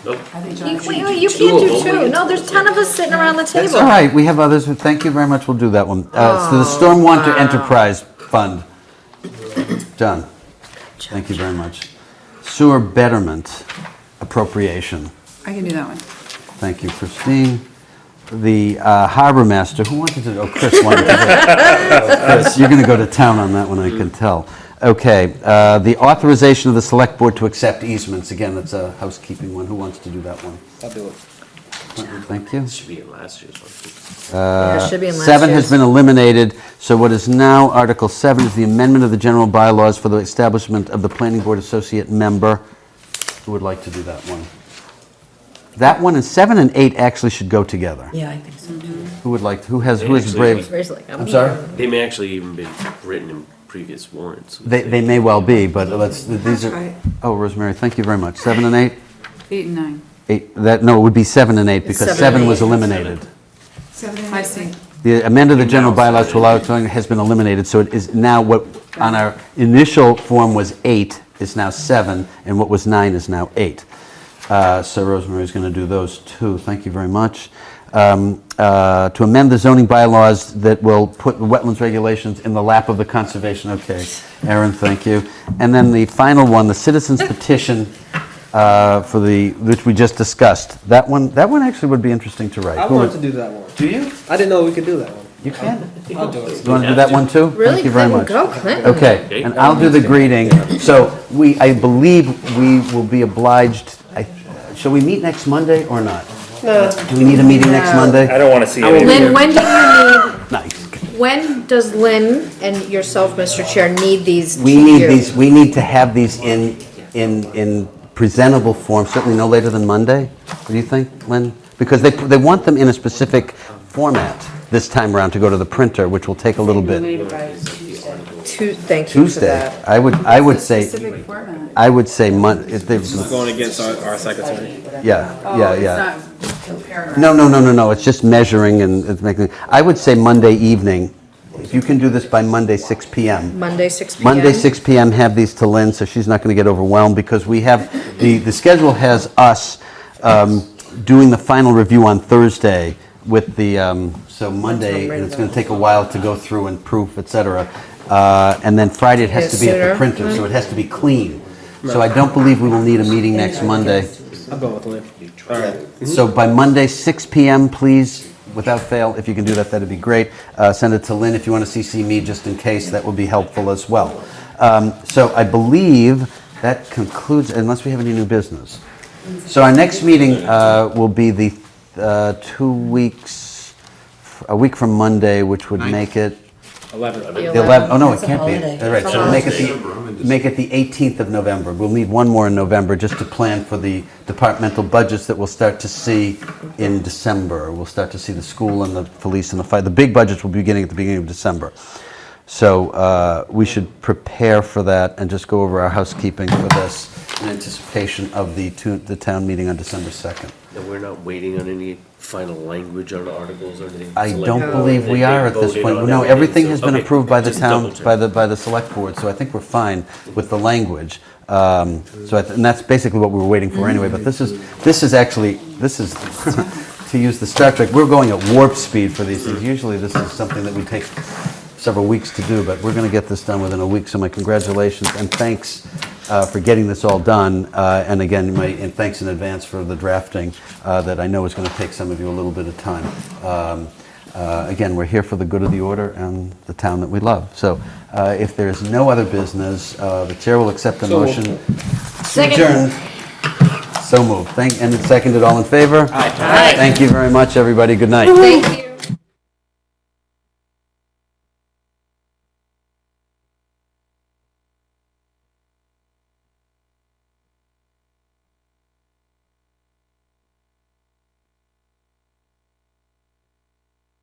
Nope. You can't do two. No, there's 10 of us sitting around the table. That's all right, we have others. Thank you very much, we'll do that one. So the Stormwater Enterprise Fund. John, thank you very much. Sewer Betterment Appropriation. I can do that one. Thank you, Christine. The Harbor Master, who wanted to, Chris wanted to do it. Chris, you're going to go to town on that one, I can tell. Okay, the authorization of the Select Board to accept easements. Again, that's a housekeeping one. Who wants to do that one? I'll do it. Thank you. This should be in last year's one. Yeah, it should be in last 7 has year's. been eliminated, so what is now Article 7 is the amendment of the general bylaws for the establishment of the Planning Board Associate Member. Who would like to do that one? That one and 7 and 8 actually should go together. Yeah, I think so too. Who is brave? Seriously. I'm sorry? They may actually even been written in previous warrants. They may well be, but these That's are, right. oh, Rosemary, thank you very much. 7 and 8? 8 and 9. 8, no, it would be 7 and 8 because 7 and 7 was 8. eliminated. I see. The amendment of the general bylaws to allow towing has been eliminated, so it is now what on our initial form was 8 is now 7, and what was 9 is now 8. So Rosemary's going to do those two. Thank you very much. To amend the zoning bylaws that will put the wetlands regulations in the lap of the conservation. Okay, Aaron, thank you. And then the final one, the citizens petition which we just discussed. That one actually would be interesting to write. I Who wanted would- to do that one. Do you? I didn't know we could do that one. You can. I'll do it. You want to do that one too? Really? Thank you very much. Clinton, go, Clinton. Okay, and I'll do the greeting. So I believe we will be obliged, shall we meet next Monday or not? No. Do we need a meeting next Monday? I don't want to see any of Lynn, you. when do you need, Nice. when does Lynn and yourself, Mr. Chair, need these to We need you? these, we need to have these in presentable form, certainly no later than Monday. What do you think, Lynn? Because they want them in a specific format this time around to go to the printer, which will take a little bit. Thank you for Tuesday, that. I would say, Specific format. I would say Going against our secretary. yeah. It's not a paragraph. No, it's just measuring and it's making, I would say Monday evening. If you can do this by Monday, 6 PM. Monday, 6 p.m. Monday, 6 PM, have these to Lynn, so she's not going to get overwhelmed, because we have, the schedule has us doing the final review on Thursday with the, so Monday, and it's going to take a while to go through and proof, et cetera. And then Friday, it has to be at the Sooner. printer, so it has to be clean. So I don't believe we will need a meeting next Monday. I'll go with Lynn. All right. So by Monday, 6 PM, please, without fail, if you can do that, that'd be great. Send it to Lynn if you want to CC me, just in case, that would be helpful as well. So I believe that concludes, unless we have any new business. So our next meeting will be the 2 weeks, a week from Monday, which would make it 11. the 11th. Oh, no, it It's a can't be. holiday. All right, so make it the 18th of November. We'll need one more in November just to plan for the departmental budgets that we'll start to see in December. We'll start to see the school and the police and the fire. The big budgets will be beginning at the beginning of December. So we should prepare for that and just go over our housekeeping for this in anticipation of the town meeting on December 2nd. And we're not waiting on any final language on articles or anything? I Select don't board, believe we they are at this voted point. on No, everything has been okay, approved by the just town, double check. by the select board, so I think we're fine with the language. And that's basically what we were waiting for anyway, but this is actually, to use the Star Trek, we're going at warp speed for these things. Usually this is something that we take several weeks to do, but we're going to get this done within a week, so my congratulations and thanks for getting this all done. And again, and thanks in advance for the drafting that I know is going to take some of you a little bit of time. Again, we're here for the good of the order and the town that we love. So if there's no other business, the chair will accept the motion to adjourn. So moved. And it's seconded. All in favor? Aye. Thank you very much, everybody. Good night. Thank you.